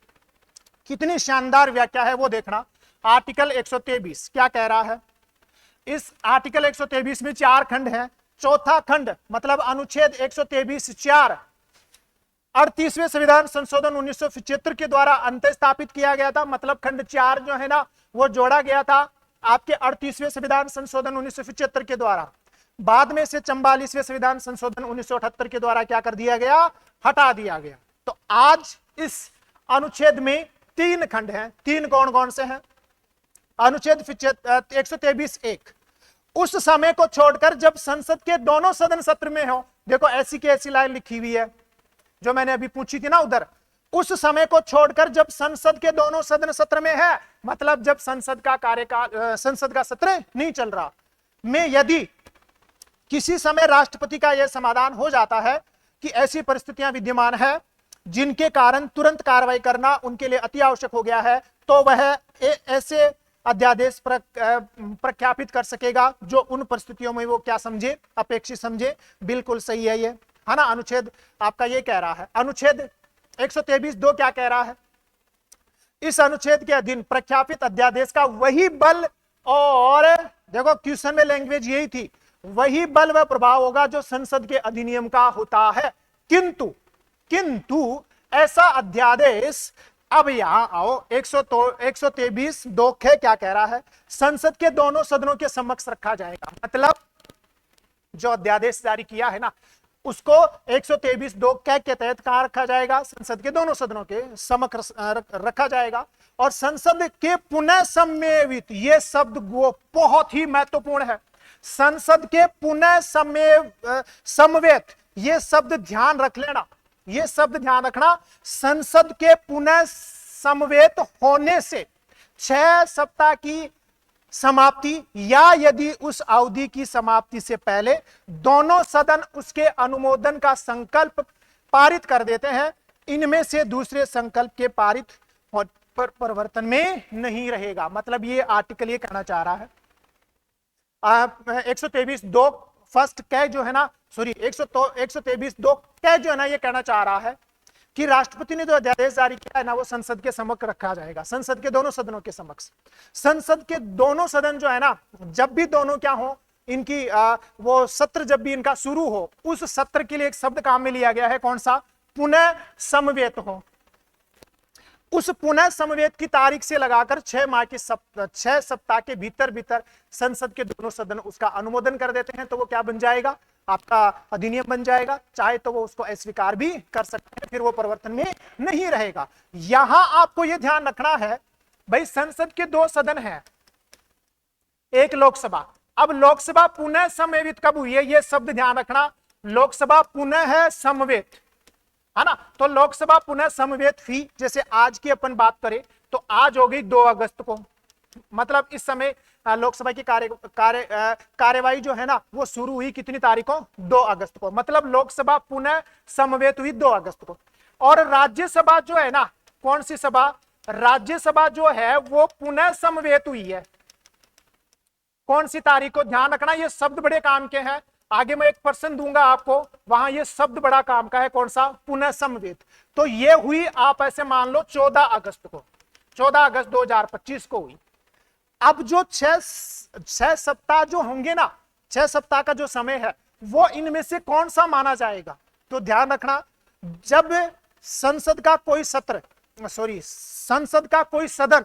कितनी शानदार व्याख्या है वो देखना। आर्टिकल 123 क्या कह रहा है? इस आर्टिकल 123 में 4 खंड हैं। चौथा खंड मतलब अनुच्छेद 123(4) 38वें संविधान संशोधन 1975 के द्वारा अंत स्थापित किया गया था। मतलब खंड 4 जो है ना वो जोड़ा गया था आपके 38वें संविधान संशोधन 1975 के द्वारा। बाद में से 44वें संविधान संशोधन 1978 के द्वारा क्या कर दिया गया? हटा दिया गया। तो आज इस अनुच्छेद में 3 खंड हैं। 3 कौन कौन से हैं? अनुच्छेद 123(1) उस समय को छोड़कर जब संसद के दोनों सदन सत्र में हो, देखो ऐसी की ऐसी लाइन लिखी हुई है जो मैंने अभी पूछी थी ना उधर, उस समय को छोड़कर जब संसद के दोनों सदन सत्र में है, मतलब जब संसद का कार्यकाल, संसद का सत्र नहीं चल रहा, में यदि किसी समय राष्ट्रपति का यह समाधान हो जाता है कि ऐसी परिस्थितियां विद्यमान है जिनके कारण तुरंत कार्रवाई करना उनके लिए अति आवश्यक हो गया है, तो वह ऐसे अध्यादेश प्रख्यापित कर सकेगा जो उन परिस्थितियों में वो क्या समझे? अपेक्षित समझे। बिल्कुल सही है ये, है ना। अनुच्छेद आपका ये कह रहा है। अनुच्छेद 123(2) क्या कह रहा है? इस अनुच्छेद के अधीन प्रख्यापित अध्यादेश का वही बल, और देखो क्वेश्चन में लैंग्वेज यही थी, वही बल व प्रभाव होगा जो संसद के अधिनियम का होता है। किंतु ऐसा अध्यादेश, अब यहां आओ, 123(2) क्या कह रहा है? संसद के दोनों सदनों के समक्ष रखा जाएगा। मतलब जो अध्यादेश जारी किया है ना उसको 123(2) के तहत कहां रखा जाएगा? संसद के दोनों सदनों के समक्ष रखा जाएगा। और संसद के पुनः समवेत, ये शब्द वो बहुत ही महत्वपूर्ण है। संसद के पुनः समवेत, ये शब्द ध्यान रख लेना, ये शब्द ध्यान रखना। संसद के पुनः समवेत होने से 6 सप्ताह की समाप्ति या यदि उस अवधि की समाप्ति से पहले दोनों सदन उसके अनुमोदन का संकल्प पारित कर देते हैं, इनमें से दूसरे संकल्प के पारित पर परिवर्तन में नहीं रहेगा। मतलब ये आर्टिकल ये कहना चाह रहा है 123(2) फर्स्ट कै जो है ना, सॉरी 123(2) कै जो है ना, ये कहना चाह रहा है कि राष्ट्रपति ने जो अध्यादेश जारी किया है ना वो संसद के समक्ष रखा जाएगा, संसद के दोनों सदनों के समक्ष। संसद के दोनों सदन जो है ना, जब भी दोनों क्या हो, इनकी वो सत्र जब भी इनका शुरू हो, उस सत्र के लिए एक शब्द काम में लिया गया है, कौन सा? पुनः समवेत हो। उस पुनः समवेत की तारीख से लगाकर 6 सप्ताह के भीतर भीतर संसद के दोनों सदन उसका अनुमोदन कर देते हैं, तो वो क्या बन जाएगा? आपका अधिनियम बन जाएगा। चाहे तो वो उसको अस्वीकार भी कर सकते हैं, फिर वो परिवर्तन में नहीं रहेगा। यहां आपको यह ध्यान रखना है भाई, संसद के 2 सदन हैं, एक लोकसभा, अब लोकसभा पुनः समवेत कब हुई है, ये शब्द ध्यान रखना, लोकसभा पुनः है समवेत, है ना। तो लोकसभा पुनः समवेत हुई, जैसे आज की अपन बात करें तो आज हो गई 2 अगस्त को, मतलब इस समय लोकसभा की कार्यवाही जो है ना वो शुरू हुई कितनी तारीख को, 2 अगस्त को, मतलब लोकसभा पुनः समवेत हुई 2 अगस्त को। और राज्यसभा जो है ना, कौन सी सभा, राज्यसभा जो है वो पुनः समवेत हुई है कौन सी तारीख को, ध्यान रखना ये शब्द बड़े काम के हैं, आगे मैं एक प्रश्न दूंगा आपको, वहां ये शब्द बड़ा काम का है, कौन सा, पुनः समवेत। तो ये हुई आप ऐसे मान लो 14 अगस्त को, 14 अगस्त 2025 को हुई। अब जो 6 सप्ताह जो होंगे ना, 6 सप्ताह का जो समय है वो इनमें से कौन सा माना जाएगा, तो ध्यान रखना, जब संसद का कोई सत्र, संसद का कोई सदन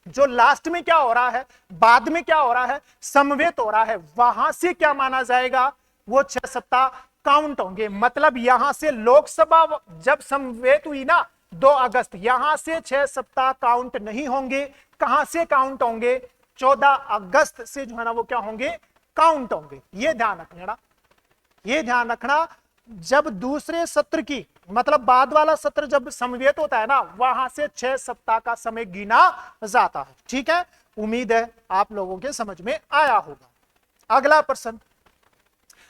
जो लास्ट में क्या हो रहा है, बाद में क्या हो रहा है, समवेत हो रहा है, वहां से क्या माना जाएगा, वो 6 सप्ताह काउंट होंगे। मतलब यहां से लोकसभा जब समवेत हुई ना 2 अगस्त, यहां से 6 सप्ताह काउंट नहीं होंगे, कहां से काउंट होंगे, 14 अगस्त से जो है ना वो क्या होंगे, काउंट होंगे। ये ध्यान रखना, ये ध्यान रखना, जब दूसरे सत्र की मतलब बाद वाला सत्र जब समवेत होता है ना, वहां से 6 सप्ताह का समय गिना जाता है। ठीक है, उम्मीद है आप लोगों के समझ में आया होगा। अगला प्रश्न,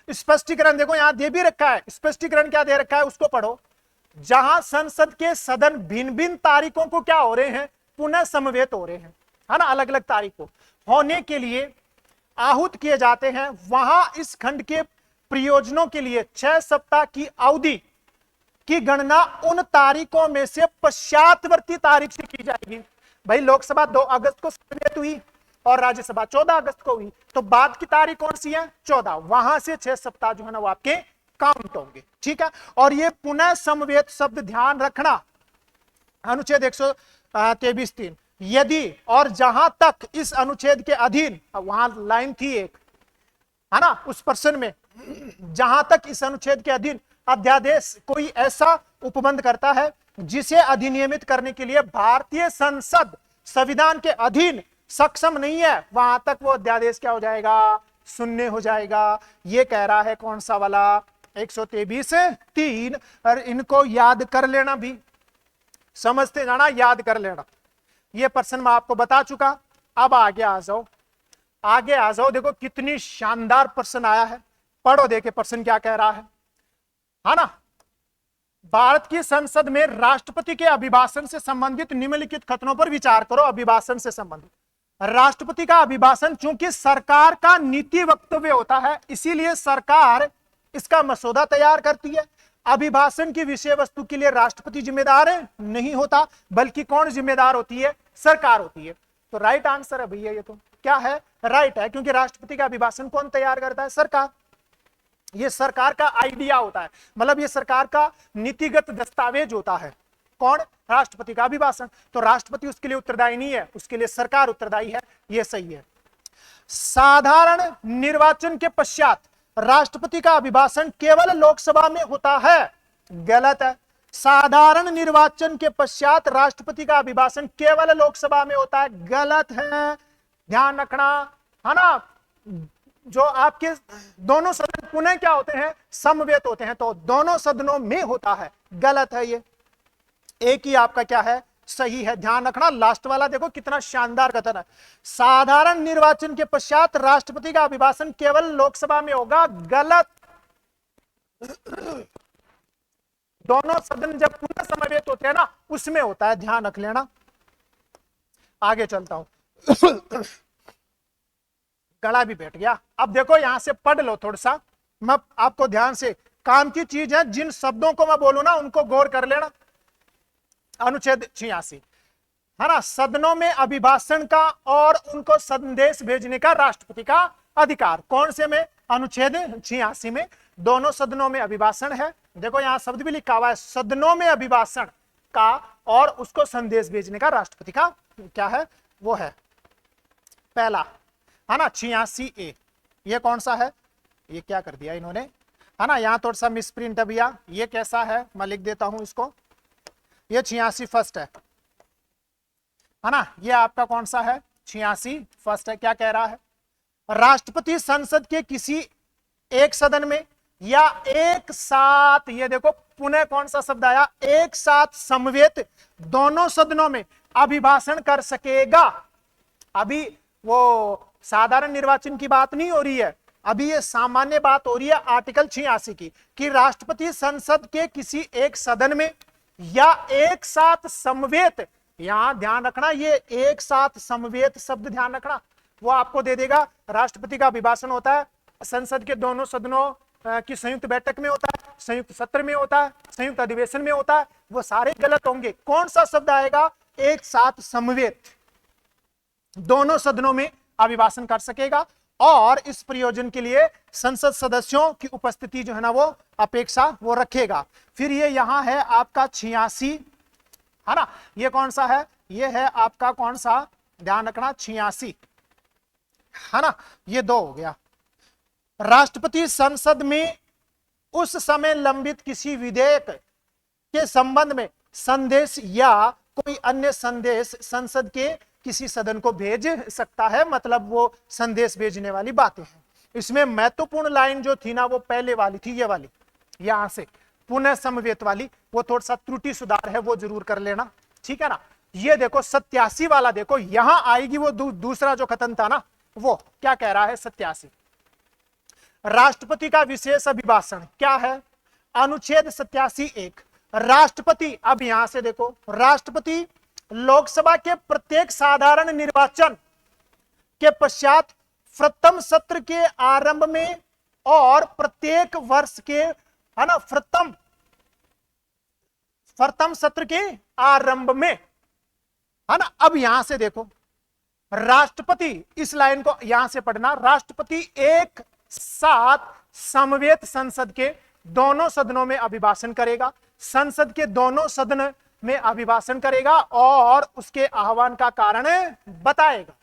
स्पष्टीकरण देखो यहां दे भी रखा है, स्पष्टीकरण क्या दे रखा है उसको पढ़ो। जहां संसद के सदन भिन्न भिन्न तारीखों को क्या हो रहे हैं, पुनः समवेत हो रहे हैं, है ना, अलग अलग तारीख को होने के लिए आहूत किए जाते हैं, वहां इस खंड के प्रयोजनों के लिए 6 सप्ताह की अवधि की गणना उन तारीखों में से पश्चातवर्ती तारीख से की जाएगी। भाई लोकसभा 2 अगस्त को समवेत हुई और राज्यसभा 14 अगस्त को हुई, तो बाद की तारीख कौन सी है, 14, वहां से 6 सप्ताह जो है ना वो आपके काउंट होंगे। ठीक है, और ये पुनः समवेत शब्द ध्यान रखना, अनुच्छेद 123(3), यदि और जहां तक इस अनुच्छेद के अधीन, वहां लाइन थी एक, है ना, उस प्रश्न में, जहां तक इस अनुच्छेद के अधीन अध्यादेश कोई ऐसा उपबंध करता है जिसे अधिनियमित करने के लिए भारतीय संसद संविधान के अधीन सक्षम नहीं है, वहां तक वो अध्यादेश क्या हो जाएगा, शून्य हो जाएगा। ये कह रहा है कौन सा वाला, 123(3), और इनको याद कर लेना, भी समझते जाना, याद कर लेना। ये प्रश्न मैं आपको बता चुका। अब आगे आ जाओ, आगे आ जाओ, देखो कितनी शानदार प्रश्न आया है, पढ़ो देखे प्रश्न क्या कह रहा है ना। भारत की संसद में राष्ट्रपति के अभिभाषण से संबंधित निम्नलिखित कथनों पर विचार करो। अभिभाषण से संबंधित, राष्ट्रपति का अभिभाषण चूंकि सरकार का नीति वक्तव्य होता है, इसीलिए सरकार इसका मसौदा तैयार करती है। अभिभाषण की विषय वस्तु के लिए राष्ट्रपति जिम्मेदार नहीं होता, बल्कि कौन जिम्मेदार होती है, सरकार होती है। तो राइट आंसर है भैया, ये तो क्या है, राइट है, क्योंकि राष्ट्रपति का अभिभाषण कौन तैयार करता है, सरकार। ये सरकार का आइडिया होता है, मतलब ये सरकार का नीतिगत दस्तावेज होता है, कौन, राष्ट्रपति का अभिभाषण। तो राष्ट्रपति उसके लिए उत्तरदायी नहीं है, उसके लिए सरकार उत्तरदायी है, ये सही है। साधारण निर्वाचन के पश्चात राष्ट्रपति का अभिभाषण केवल लोकसभा में होता है, गलत है। साधारण निर्वाचन के पश्चात राष्ट्रपति का अभिभाषण केवल लोकसभा में होता है, गलत है, ध्यान रखना, है ना। जो आपके दोनों सदन पुनः क्या होते हैं, समवेत होते हैं, तो दोनों सदनों में होता है, गलत है ये। एक ही आपका क्या है, सही है, ध्यान रखना। लास्ट वाला देखो कितना शानदार कथन है, साधारण निर्वाचन के पश्चात राष्ट्रपति का अभिभाषण केवल लोकसभा में होगा, गलत। दोनों सदन जब पुनः समवेत होते हैं ना, उसमें होता है, ध्यान रख लेना। आगे चलता हूं, गला भी बैठ गया। अब देखो यहां से पढ़ लो थोड़ा सा, मैं आपको ध्यान से, काम की चीज है, जिन शब्दों को मैं बोलूं ना उनको गौर कर लेना। अनुच्छेद 86, है ना, सदनों में अभिभाषण का और उनको संदेश भेजने का राष्ट्रपति का अधिकार, कौन से में, अनुच्छेद 86 में। दोनों सदनों में अभिभाषण है, देखो यहां शब्द भी लिखा हुआ है, सदनों में अभिभाषण का और उसको संदेश भेजने का राष्ट्रपति का क्या है, वो है पहला, है ना, 86A। ये कौन सा है, ये क्या कर दिया इन्होंने, है ना, यहां थोड़ा सा मिसप्रिंट है भैया, ये कैसा है, मैं लिख देता हूं इसको, ये 86 फर्स्ट है ना, ये आपका कौन सा है, 86 फर्स्ट है। क्या कह रहा है, राष्ट्रपति संसद के किसी एक सदन में या एक साथ, ये देखो पुनः कौन सा शब्द आया, एक साथ समवेत दोनों सदनों में अभिभाषण कर सकेगा। अभी वो साधारण निर्वाचन की बात नहीं हो रही है, अभी ये सामान्य बात हो रही है आर्टिकल 86 की, कि राष्ट्रपति संसद के किसी एक सदन में या एक साथ समवेत, यहां ध्यान रखना ये एक साथ समवेत शब्द ध्यान रखना, वो आपको दे देगा। राष्ट्रपति का अभिभाषण होता है संसद के दोनों सदनों की संयुक्त बैठक में होता है, संयुक्त सत्र में होता है, संयुक्त अधिवेशन में होता है, वो सारे गलत होंगे। कौन सा शब्द आएगा, एक साथ समवेत दोनों सदनों में अभिभाषण कर सकेगा। और इस प्रयोजन के लिए संसद सदस्यों की उपस्थिति जो है ना वो अपेक्षा वो रखेगा। फिर ये यहां है आपका 86, है ना, ये कौन सा है, ये है आपका कौन सा, ध्यान रखना 86, है ना, ये 2 हो गया। राष्ट्रपति संसद में उस समय लंबित किसी विधेयक के संबंध में संदेश या कोई अन्य संदेश संसद के किसी सदन को भेज सकता है, मतलब वो संदेश भेजने वाली बातें हैं। इसमें महत्वपूर्ण लाइन जो थी ना वो पहले वाली थी, ये वाली यहां से पुनः समवेत वाली, वो थोड़ा सा त्रुटि सुधार है, वो जरूर कर लेना, ठीक है ना। ये देखो 87 वाला देखो यहां आएगी, वो दूसरा जो खत्म था ना वो क्या कह रहा है 87, राष्ट्रपति का विशेष अभिभाषण क्या है, अनुच्छेद 87(1) राष्ट्रपति, अब यहां से देखो, राष्ट्रपति लोकसभा के प्रत्येक साधारण निर्वाचन के पश्चात प्रथम सत्र के आरंभ में और प्रत्येक वर्ष के, है ना, प्रथम सत्र के आरंभ में, है ना। अब यहां से देखो राष्ट्रपति, इस लाइन को यहां से पढ़ना, राष्ट्रपति एक साथ समवेत संसद के दोनों सदनों में अभिभाषण करेगा, संसद के दोनों सदन में अभिभाषण करेगा और उसके आह्वान का कारण बताएगा।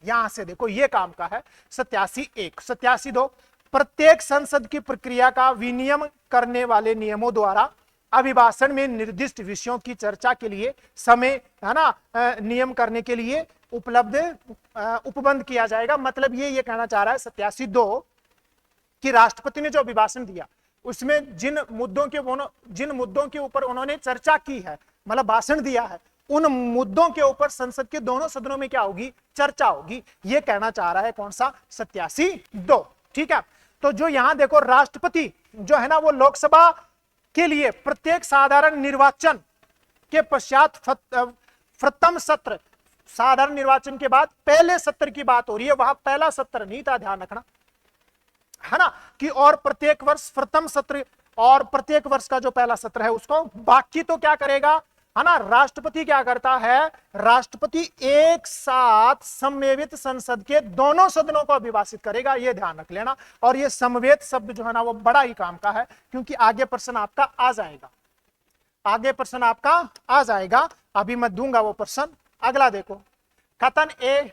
यहां से देखो ये काम का है 87(1). 87(2) प्रत्येक संसद की प्रक्रिया का विनियम करने वाले नियमों द्वारा अभिभाषण में निर्दिष्ट विषयों की चर्चा के लिए समय, है ना, नियम करने के लिए उपबंध किया जाएगा। मतलब ये कहना चाह रहा है 87(2) कि राष्ट्रपति ने जो अभिभाषण दिया उसमें जिन मुद्दों के ऊपर उन्होंने चर्चा की है, मतलब भाषण दिया है, उन मुद्दों के ऊपर संसद के दोनों सदनों में क्या होगी, चर्चा होगी। ये कहना चाह रहा है कौन सा 87(2), ठीक है। तो जो यहां देखो राष्ट्रपति जो है ना वो लोकसभा के लिए प्रत्येक साधारण निर्वाचन के पश्चात प्रथम सत्र, साधारण निर्वाचन के बाद पहले सत्र की बात हो रही है, वहां पहला सत्र नहीं था, ध्यान रखना, है ना, कि और प्रत्येक वर्ष प्रथम सत्र और प्रत्येक वर्ष का जो पहला सत्र है उसको, बाकी तो क्या करेगा, है ना, राष्ट्रपति क्या करता है, राष्ट्रपति एक साथ समवेत संसद के दोनों सदनों को अभिभाषित करेगा, ये ध्यान रख लेना। और ये समवेत शब्द जो है ना वो बड़ा ही काम का है, क्योंकि आगे प्रश्न आपका आ जाएगा, आगे प्रश्न आपका आ जाएगा, अभी मैं दूंगा वो प्रश्न। अगला देखो, कथन ए,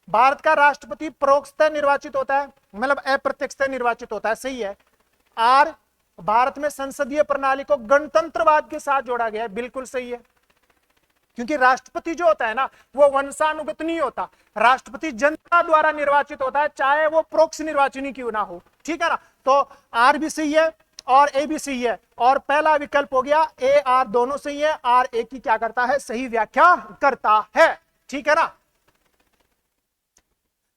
भारत का राष्ट्रपति परोक्षतः निर्वाचित होता है, मतलब अप्रत्यक्षतः निर्वाचित होता है, सही है। आर, भारत में संसदीय प्रणाली को गणतंत्रवाद के साथ जोड़ा गया है, बिल्कुल सही है, क्योंकि राष्ट्रपति जो होता है ना वो वंशानुगत नहीं होता, राष्ट्रपति जनता द्वारा निर्वाचित होता है, चाहे वो परोक्ष निर्वाचन क्यों ना हो, ठीक है ना। तो आर भी सही है और ए भी सही है, और पहला विकल्प हो गया ए आर दोनों सही है, आर ए की क्या करता है, सही व्याख्या करता है, ठीक है ना।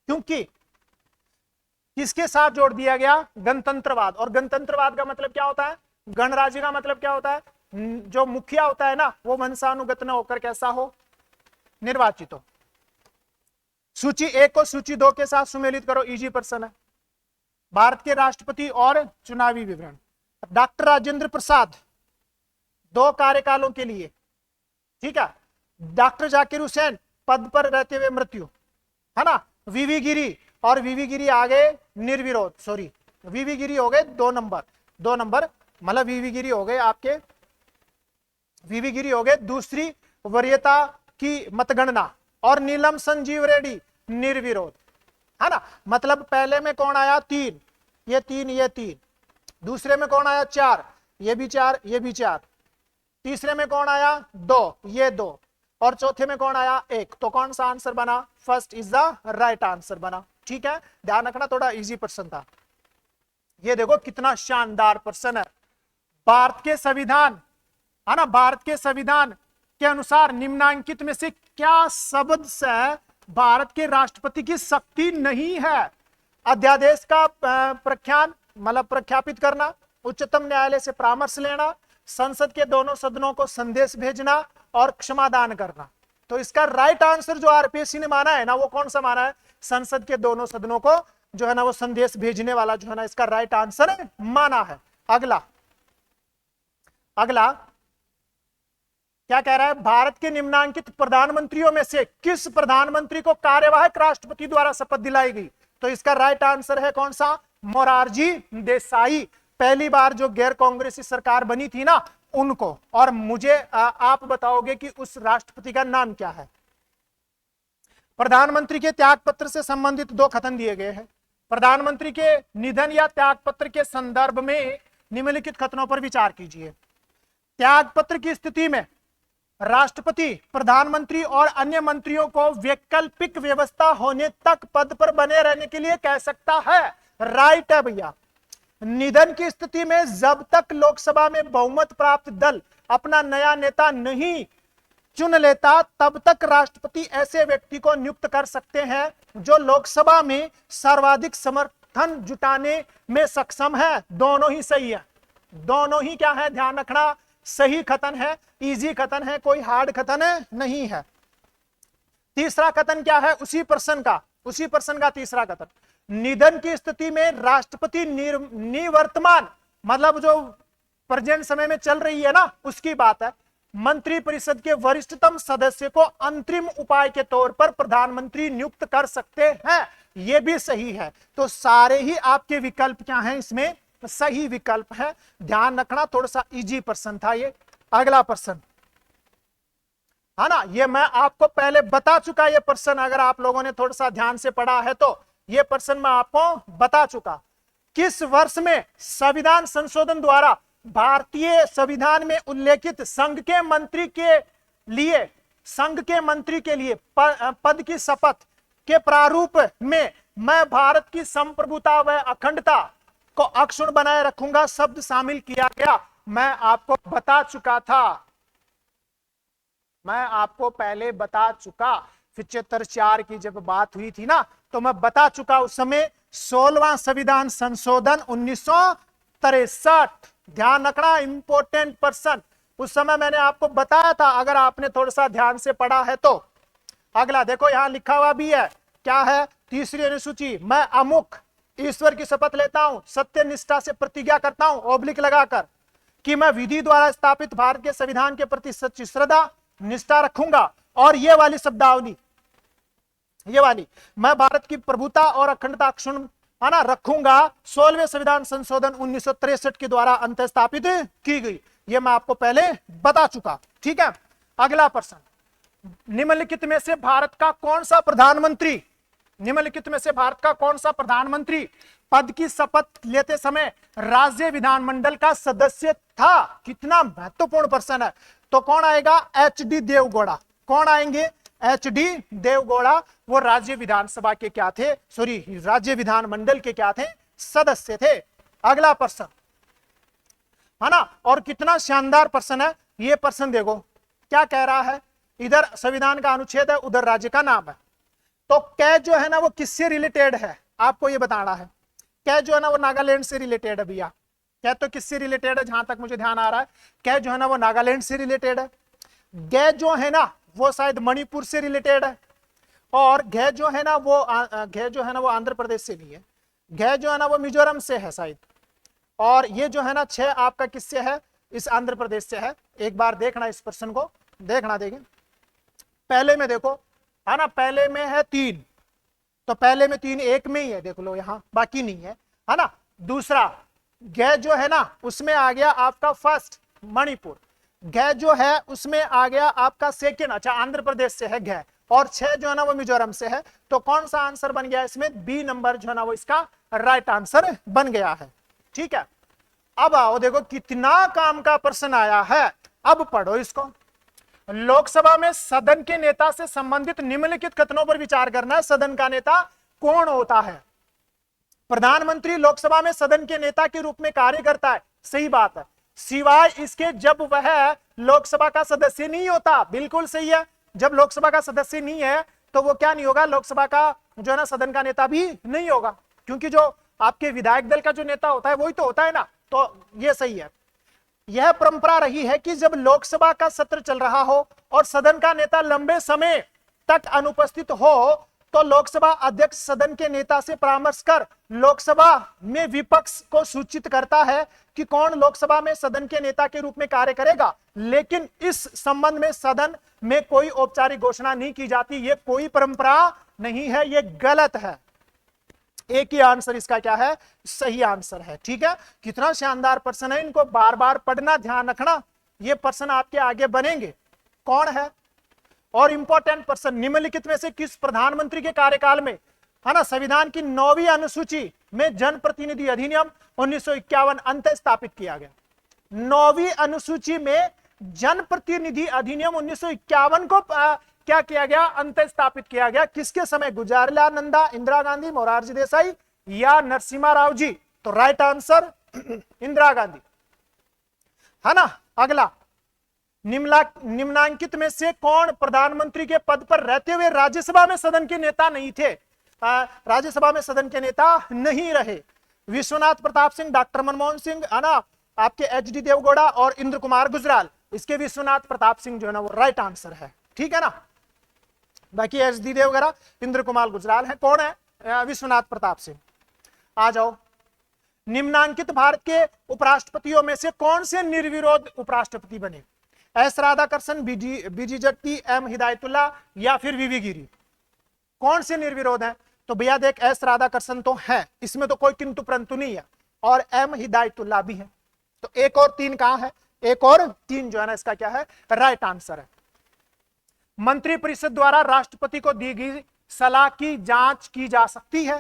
क्योंकि किसके साथ जोड़ दिया गया, गणतंत्रवाद, और गणतंत्रवाद का मतलब क्या होता है, गणराज्य का मतलब क्या होता है, जो मुखिया होता है ना वो वंशानुगत न होकर कैसा हो, निर्वाचित हो। सूची 1 को सूची 2 के साथ सुमेलित करो, इजी प्रश्न है। भारत के राष्ट्रपति और चुनावी विवरण, डॉक्टर राजेंद्र प्रसाद 2 कार्यकालों के लिए, ठीक है। डॉक्टर जाकिर हुसैन पद पर रहते हुए मृत्यु, है ना। वीवी गिरी, और वीवी गिरी आगे निर्विरोध, सॉरी वीवी गिरी हो गए 2 नंबर, मतलब वीवी गिरी हो गए आपके, वीवी गिरी हो गए दूसरी वरीयता की मतगणना, और नीलम संजीव रेड्डी निर्विरोध, है ना। मतलब पहले में कौन आया, 3, ये 3, ये 3, दूसरे में कौन आया 4, ये भी 4, ये भी 4, तीसरे में कौन आया 2, ये 2, और चौथे में कौन आया 1। तो कौन सा आंसर बना, first is the right answer बना, ठीक है, ध्यान रखना, थोड़ा इजी प्रश्न था। ये देखो कितना शानदार प्रश्न है। भारत के संविधान, है ना, भारत के संविधान के अनुसार निम्नांकित में से क्या शब्द से भारत के राष्ट्रपति की शक्ति नहीं है? अध्यादेश का प्रख्यान मतलब प्रख्यापित करना, उच्चतम न्यायालय से परामर्श लेना, संसद के दोनों सदनों को संदेश भेजना और क्षमादान करना। तो इसका राइट आंसर जो आरपीएससी ने माना है ना, वो कौन सा माना है? संसद के दोनों सदनों को जो है ना वो संदेश भेजने वाला जो है ना इसका राइट आंसर माना है। अगला अगला क्या कह रहा है? भारत के निम्नांकित प्रधानमंत्रियों में से किस प्रधानमंत्री को कार्यवाहक राष्ट्रपति द्वारा शपथ दिलाई गई? तो इसका राइट आंसर है कौन सा? मोरारजी देसाई। पहली बार जो गैर कांग्रेसी सरकार बनी थी ना, उनको। और मुझे आप बताओगे कि उस राष्ट्रपति का नाम क्या है? प्रधानमंत्री के त्याग पत्र से संबंधित 2 कथन दिए गए हैं। प्रधानमंत्री के निधन या त्याग पत्र के संदर्भ में निम्नलिखित कथनों पर विचार कीजिए। त्याग पत्र की स्थिति में राष्ट्रपति प्रधानमंत्री और अन्य मंत्रियों को वैकल्पिक व्यवस्था होने तक पद पर बने रहने के लिए कह सकता है। राइट है भैया। निधन की स्थिति में जब तक लोकसभा में बहुमत प्राप्त दल अपना नया नेता नहीं चुन लेता, तब तक राष्ट्रपति ऐसे व्यक्ति को नियुक्त कर सकते हैं जो लोकसभा में सर्वाधिक समर्थन जुटाने में सक्षम है। दोनों ही सही है, दोनों ही क्या है, ध्यान रखना, सही कथन है, इजी कथन है, कोई हार्ड कथन नहीं है। तीसरा कथन क्या है? उसी प्रश्न का तीसरा कथन, निधन की स्थिति में राष्ट्रपति निवर्तमान, मतलब जो प्रेजेंट समय में चल रही है ना, उसकी बात है, मंत्रिपरिषद के वरिष्ठतम सदस्य को अंतरिम उपाय के तौर पर प्रधानमंत्री नियुक्त कर सकते हैं। यह भी सही है। तो सारे ही आपके विकल्प क्या हैं? इसमें सही विकल्प है। ध्यान रखना, थोड़ा सा इजी प्रश्न था ये। अगला प्रश्न है ना, ये मैं आपको पहले बता चुका। ये प्रश्न अगर आप लोगों ने थोड़ा सा ध्यान से पढ़ा है तो ये प्रश्न मैं आपको बता चुका। किस वर्ष में संविधान संशोधन द्वारा भारतीय संविधान में उल्लेखित संघ के मंत्री के लिए पद की शपथ के प्रारूप में मैं भारत की संप्रभुता व अखंडता को अक्षुण्ण बनाए रखूंगा शब्द शामिल किया गया? मैं आपको बता चुका था, मैं आपको पहले बता चुका। 75(4) की जब बात हुई थी ना, तो मैं बता चुका उस समय 16वां संविधान संशोधन 1963। ध्यान रखना, इंपॉर्टेंट पर्सन, उस समय मैंने आपको बताया था, अगर आपने थोड़ा सा ध्यान से पढ़ा है तो। अगला देखो, यहां लिखा हुआ भी है, क्या है? तीसरी अनुसूची, मैं अमुक ईश्वर की शपथ लेता हूं, सत्य निष्ठा से प्रतिज्ञा करता हूं, ओब्लिक लगाकर, कि मैं विधि द्वारा स्थापित भारत के संविधान के प्रति सच्ची श्रद्धा निष्ठा रखूंगा। और ये वाली शब्दावली, ये वाली, मैं भारत की प्रभुता और अखंडता अक्षुण्ण है ना रखूंगा, 16वें संविधान संशोधन 1963 के द्वारा अंत स्थापित की गई। ये मैं आपको पहले बता चुका। ठीक है, अगला प्रश्न, निम्नलिखित में से भारत का कौन सा प्रधानमंत्री, निम्नलिखित में से भारत का कौन सा प्रधानमंत्री पद की शपथ लेते समय राज्य विधानमंडल का सदस्य था? कितना महत्वपूर्ण प्रश्न है। तो कौन आएगा? एच.डी. देवगौड़ा। कौन आएंगे? एच.डी. देवगौड़ा। वो राज्य विधानसभा के क्या थे, सॉरी राज्य विधानमंडल के क्या थे? सदस्य थे। अगला प्रश्न है ना, और कितना शानदार प्रश्न है ये प्रश्न। देखो क्या कह रहा है, इधर संविधान का अनुच्छेद है, उधर राज्य का नाम है। तो कै जो है ना वो किससे रिलेटेड है, आपको ये बताना है। कै जो है ना वो नागालैंड से रिलेटेड है भैया। कै तो किससे रिलेटेड है, जहां तक मुझे ध्यान आ रहा है, कै जो है ना वो नागालैंड से रिलेटेड है। गै जो है ना वो शायद मणिपुर से रिलेटेड है। और घै जो है ना वो आंध्र प्रदेश से नहीं है। घै जो है ना वो मिजोरम से है शायद। और ये जो है ना 6 आपका किससे है? इस आंध्र प्रदेश से है। एक बार देखना इस प्रश्न को, देखना, देखें पहले में, देखो है ना, पहले में है 3, तो पहले में 3 एक में ही है, देख लो यहां, बाकी नहीं है ना। दूसरा गै जो है ना उसमें आ गया आपका फर्स्ट मणिपुर। गै जो है उसमें आ गया आपका सेकंड, अच्छा आंध्र प्रदेश से है गै। और 6 जो है ना वो मिजोरम से है। तो कौन सा आंसर बन गया इसमें? बी नंबर जो है ना वो इसका राइट आंसर बन गया है। ठीक है, अब आओ देखो कितना काम का प्रश्न आया है। अब पढ़ो इसको। लोकसभा में सदन के नेता से संबंधित निम्नलिखित कथनों पर विचार करना है। सदन का नेता कौन होता है? प्रधानमंत्री लोकसभा में सदन के नेता के रूप में कार्य करता है, सही बात है, सिवाय इसके जब वह लोकसभा का सदस्य नहीं होता। बिल्कुल सही है, जब लोकसभा का सदस्य नहीं है तो वो क्या नहीं होगा, लोकसभा का जो है ना सदन का नेता भी नहीं होगा, क्योंकि जो आपके विधायक दल का जो नेता होता है वही तो होता है ना। तो ये सही है। यह परंपरा रही है कि जब लोकसभा का सत्र चल रहा हो और सदन का नेता लंबे समय तक अनुपस्थित हो तो लोकसभा अध्यक्ष सदन के नेता से परामर्श कर लोकसभा में विपक्ष को सूचित करता है कि कौन लोकसभा में सदन के नेता के रूप में कार्य करेगा, लेकिन इस संबंध में सदन में कोई औपचारिक घोषणा नहीं की जाती। ये कोई परंपरा नहीं है, ये गलत है। एक ही आंसर इसका क्या है, सही आंसर है। ठीक है, कितना शानदार प्रश्न है, इनको बार बार पढ़ना, ध्यान रखना, ये प्रश्न आपके आगे बनेंगे। कौन है और इंपॉर्टेंट प्रश्न, निम्नलिखित में से किस प्रधानमंत्री के कार्यकाल में, है ना, संविधान की 9वीं अनुसूची में जनप्रतिनिधि अधिनियम 1951 अंत स्थापित किया गया? 9वीं अनुसूची में जनप्रतिनिधि अधिनियम 1951 को क्या किया गया, अंत स्थापित किया गया? किसके समय? गुजरालाल नंदा, इंदिरा गांधी, मोरारजी देसाई या नरसिम्हा राव जी? तो राइट आंसर इंदिरा गांधी, है ना। अगला, निम्नांकित में से कौन प्रधानमंत्री के पद पर रहते हुए राज्यसभा में सदन के नेता नहीं थे? राज्यसभा में सदन के नेता नहीं रहे। विश्वनाथ प्रताप सिंह, डॉक्टर मनमोहन सिंह, है ना, आपके एच.डी. देवगौड़ा और इंद्र कुमार गुजराल। इसके विश्वनाथ प्रताप सिंह जो है ना वो राइट आंसर है। ठीक है ना, बाकी एच.डी. देवगौड़ा, इंद्र कुमार गुजराल है। कौन है? विश्वनाथ प्रताप सिंह। आ जाओ, निम्नांकित भारत के उपराष्ट्रपतियों में से कौन से निर्विरोध उपराष्ट्रपति बने? एस राधाकृष्णन, बीजी जगती, एम हिदायतुल्ला या फिर वीवी गिरी? कौन से निर्विरोध हैं? तो भैया देख, एस राधाकृष्णन तो है, इसमें तो कोई किंतु परंतु नहीं है, और एम हिदायतुल्ला भी है। तो 1 और 3 कहां है? 1 और 3 जो है ना इसका क्या है, राइट आंसर है। मंत्रिपरिषद द्वारा राष्ट्रपति को दी गई सलाह की जांच की जा सकती है?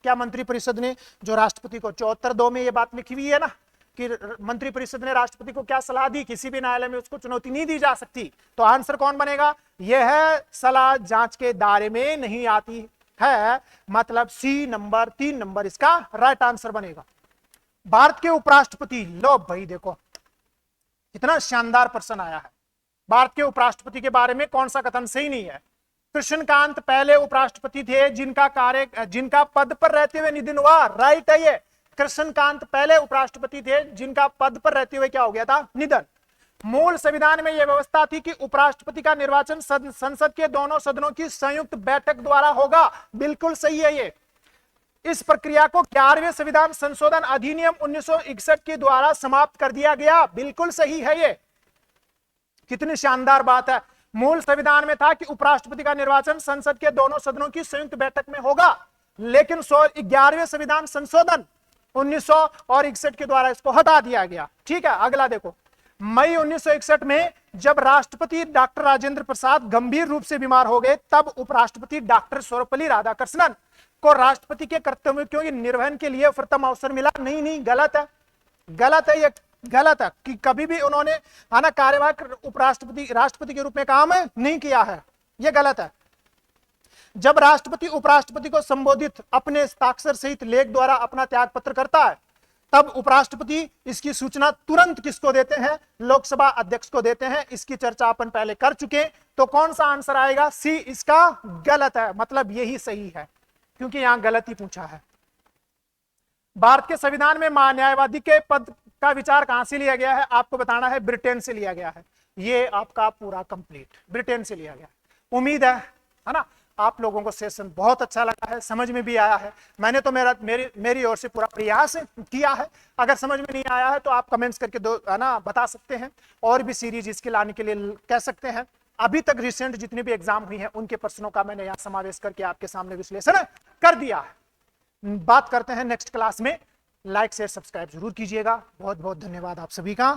क्या मंत्रिपरिषद ने जो राष्ट्रपति को 74(2) में ये बात लिखी हुई है ना कि मंत्रिपरिषद ने राष्ट्रपति को क्या सलाह दी, किसी भी न्यायालय में उसको चुनौती नहीं दी जा सकती। तो आंसर कौन बनेगा? यह सलाह जांच के दायरे में नहीं आती है, मतलब सी नंबर, 3 नंबर इसका राइट आंसर बनेगा। भारत के उपराष्ट्रपति, लो भाई देखो कितना शानदार प्रश्न आया है। भारत के उपराष्ट्रपति के बारे में कौन सा कथन सही नहीं है? कृष्णकांत पहले उपराष्ट्रपति थे जिनका पद पर रहते हुए निधन हुआ। राइट है ये, कृष्णकांत पहले उपराष्ट्रपति थे जिनका पद पर रहते हुए क्या हो गया था, निधन। मूल संविधान में यह व्यवस्था थी कि उपराष्ट्रपति का निर्वाचन संसद के दोनों सदनों की संयुक्त बैठक द्वारा होगा। बिल्कुल सही है ये। इस प्रक्रिया को 11वें संविधान संशोधन अधिनियम 1961 के द्वारा समाप्त कर दिया गया। बिल्कुल सही है ये, कितनी शानदार बात है। मूल संविधान में था कि उपराष्ट्रपति का निर्वाचन संसद के दोनों सदनों की संयुक्त बैठक में होगा, लेकिन 11वें संविधान संशोधन 1961 के द्वारा इसको हटा दिया गया। ठीक है, अगला देखो, मई 1961 में जब राष्ट्रपति डॉक्टर राजेंद्र प्रसाद गंभीर रूप से बीमार हो गए, तब उपराष्ट्रपति डॉक्टर सर्वपल्ली राधाकृष्णन को राष्ट्रपति के कर्तव्यों के निर्वहन के लिए प्रथम अवसर मिला। नहीं, गलत है, गलत है, ये गलत है कि कभी भी उन्होंने आना कार्यवाहक राष्ट्रपति के रूप में काम नहीं किया है, ये गलत है। जब राष्ट्रपति उपराष्ट्रपति को संबोधित अपने हस्ताक्षर सहित लेख द्वारा अपना त्याग पत्र करता है, तब उपराष्ट्रपति इसकी सूचना तुरंत किसको देते हैं? लोकसभा अध्यक्ष को देते हैं। इसकी चर्चा अपन पहले कर चुके, तो कौन सा आंसर आएगा? सी इसका गलत है, मतलब यही सही है क्योंकि यहां गलत ही पूछा है। भारत के संविधान में महान्यायवादी के पद का विचार कहां से लिया गया है? आपको बताना है, ब्रिटेन से लिया गया है। ये आपका पूरा कंप्लीट ब्रिटेन से लिया गया। उम्मीद है ना आप लोगों को सेशन बहुत अच्छा लगा है, समझ में भी आया है। मैंने तो मेरी ओर से पूरा प्रयास किया है। अगर समझ में नहीं आया है तो आप कमेंट्स करके बता सकते हैं, और भी सीरीज इसके लाने के लिए कह सकते हैं। अभी तक रिसेंट जितनी भी एग्जाम हुई है उनके प्रश्नों का मैंने यहाँ समावेश करके आपके सामने विश्लेषण कर दिया है। बात करते हैं नेक्स्ट क्लास में। लाइक शेयर सब्सक्राइब जरूर कीजिएगा। बहुत बहुत धन्यवाद आप सभी का।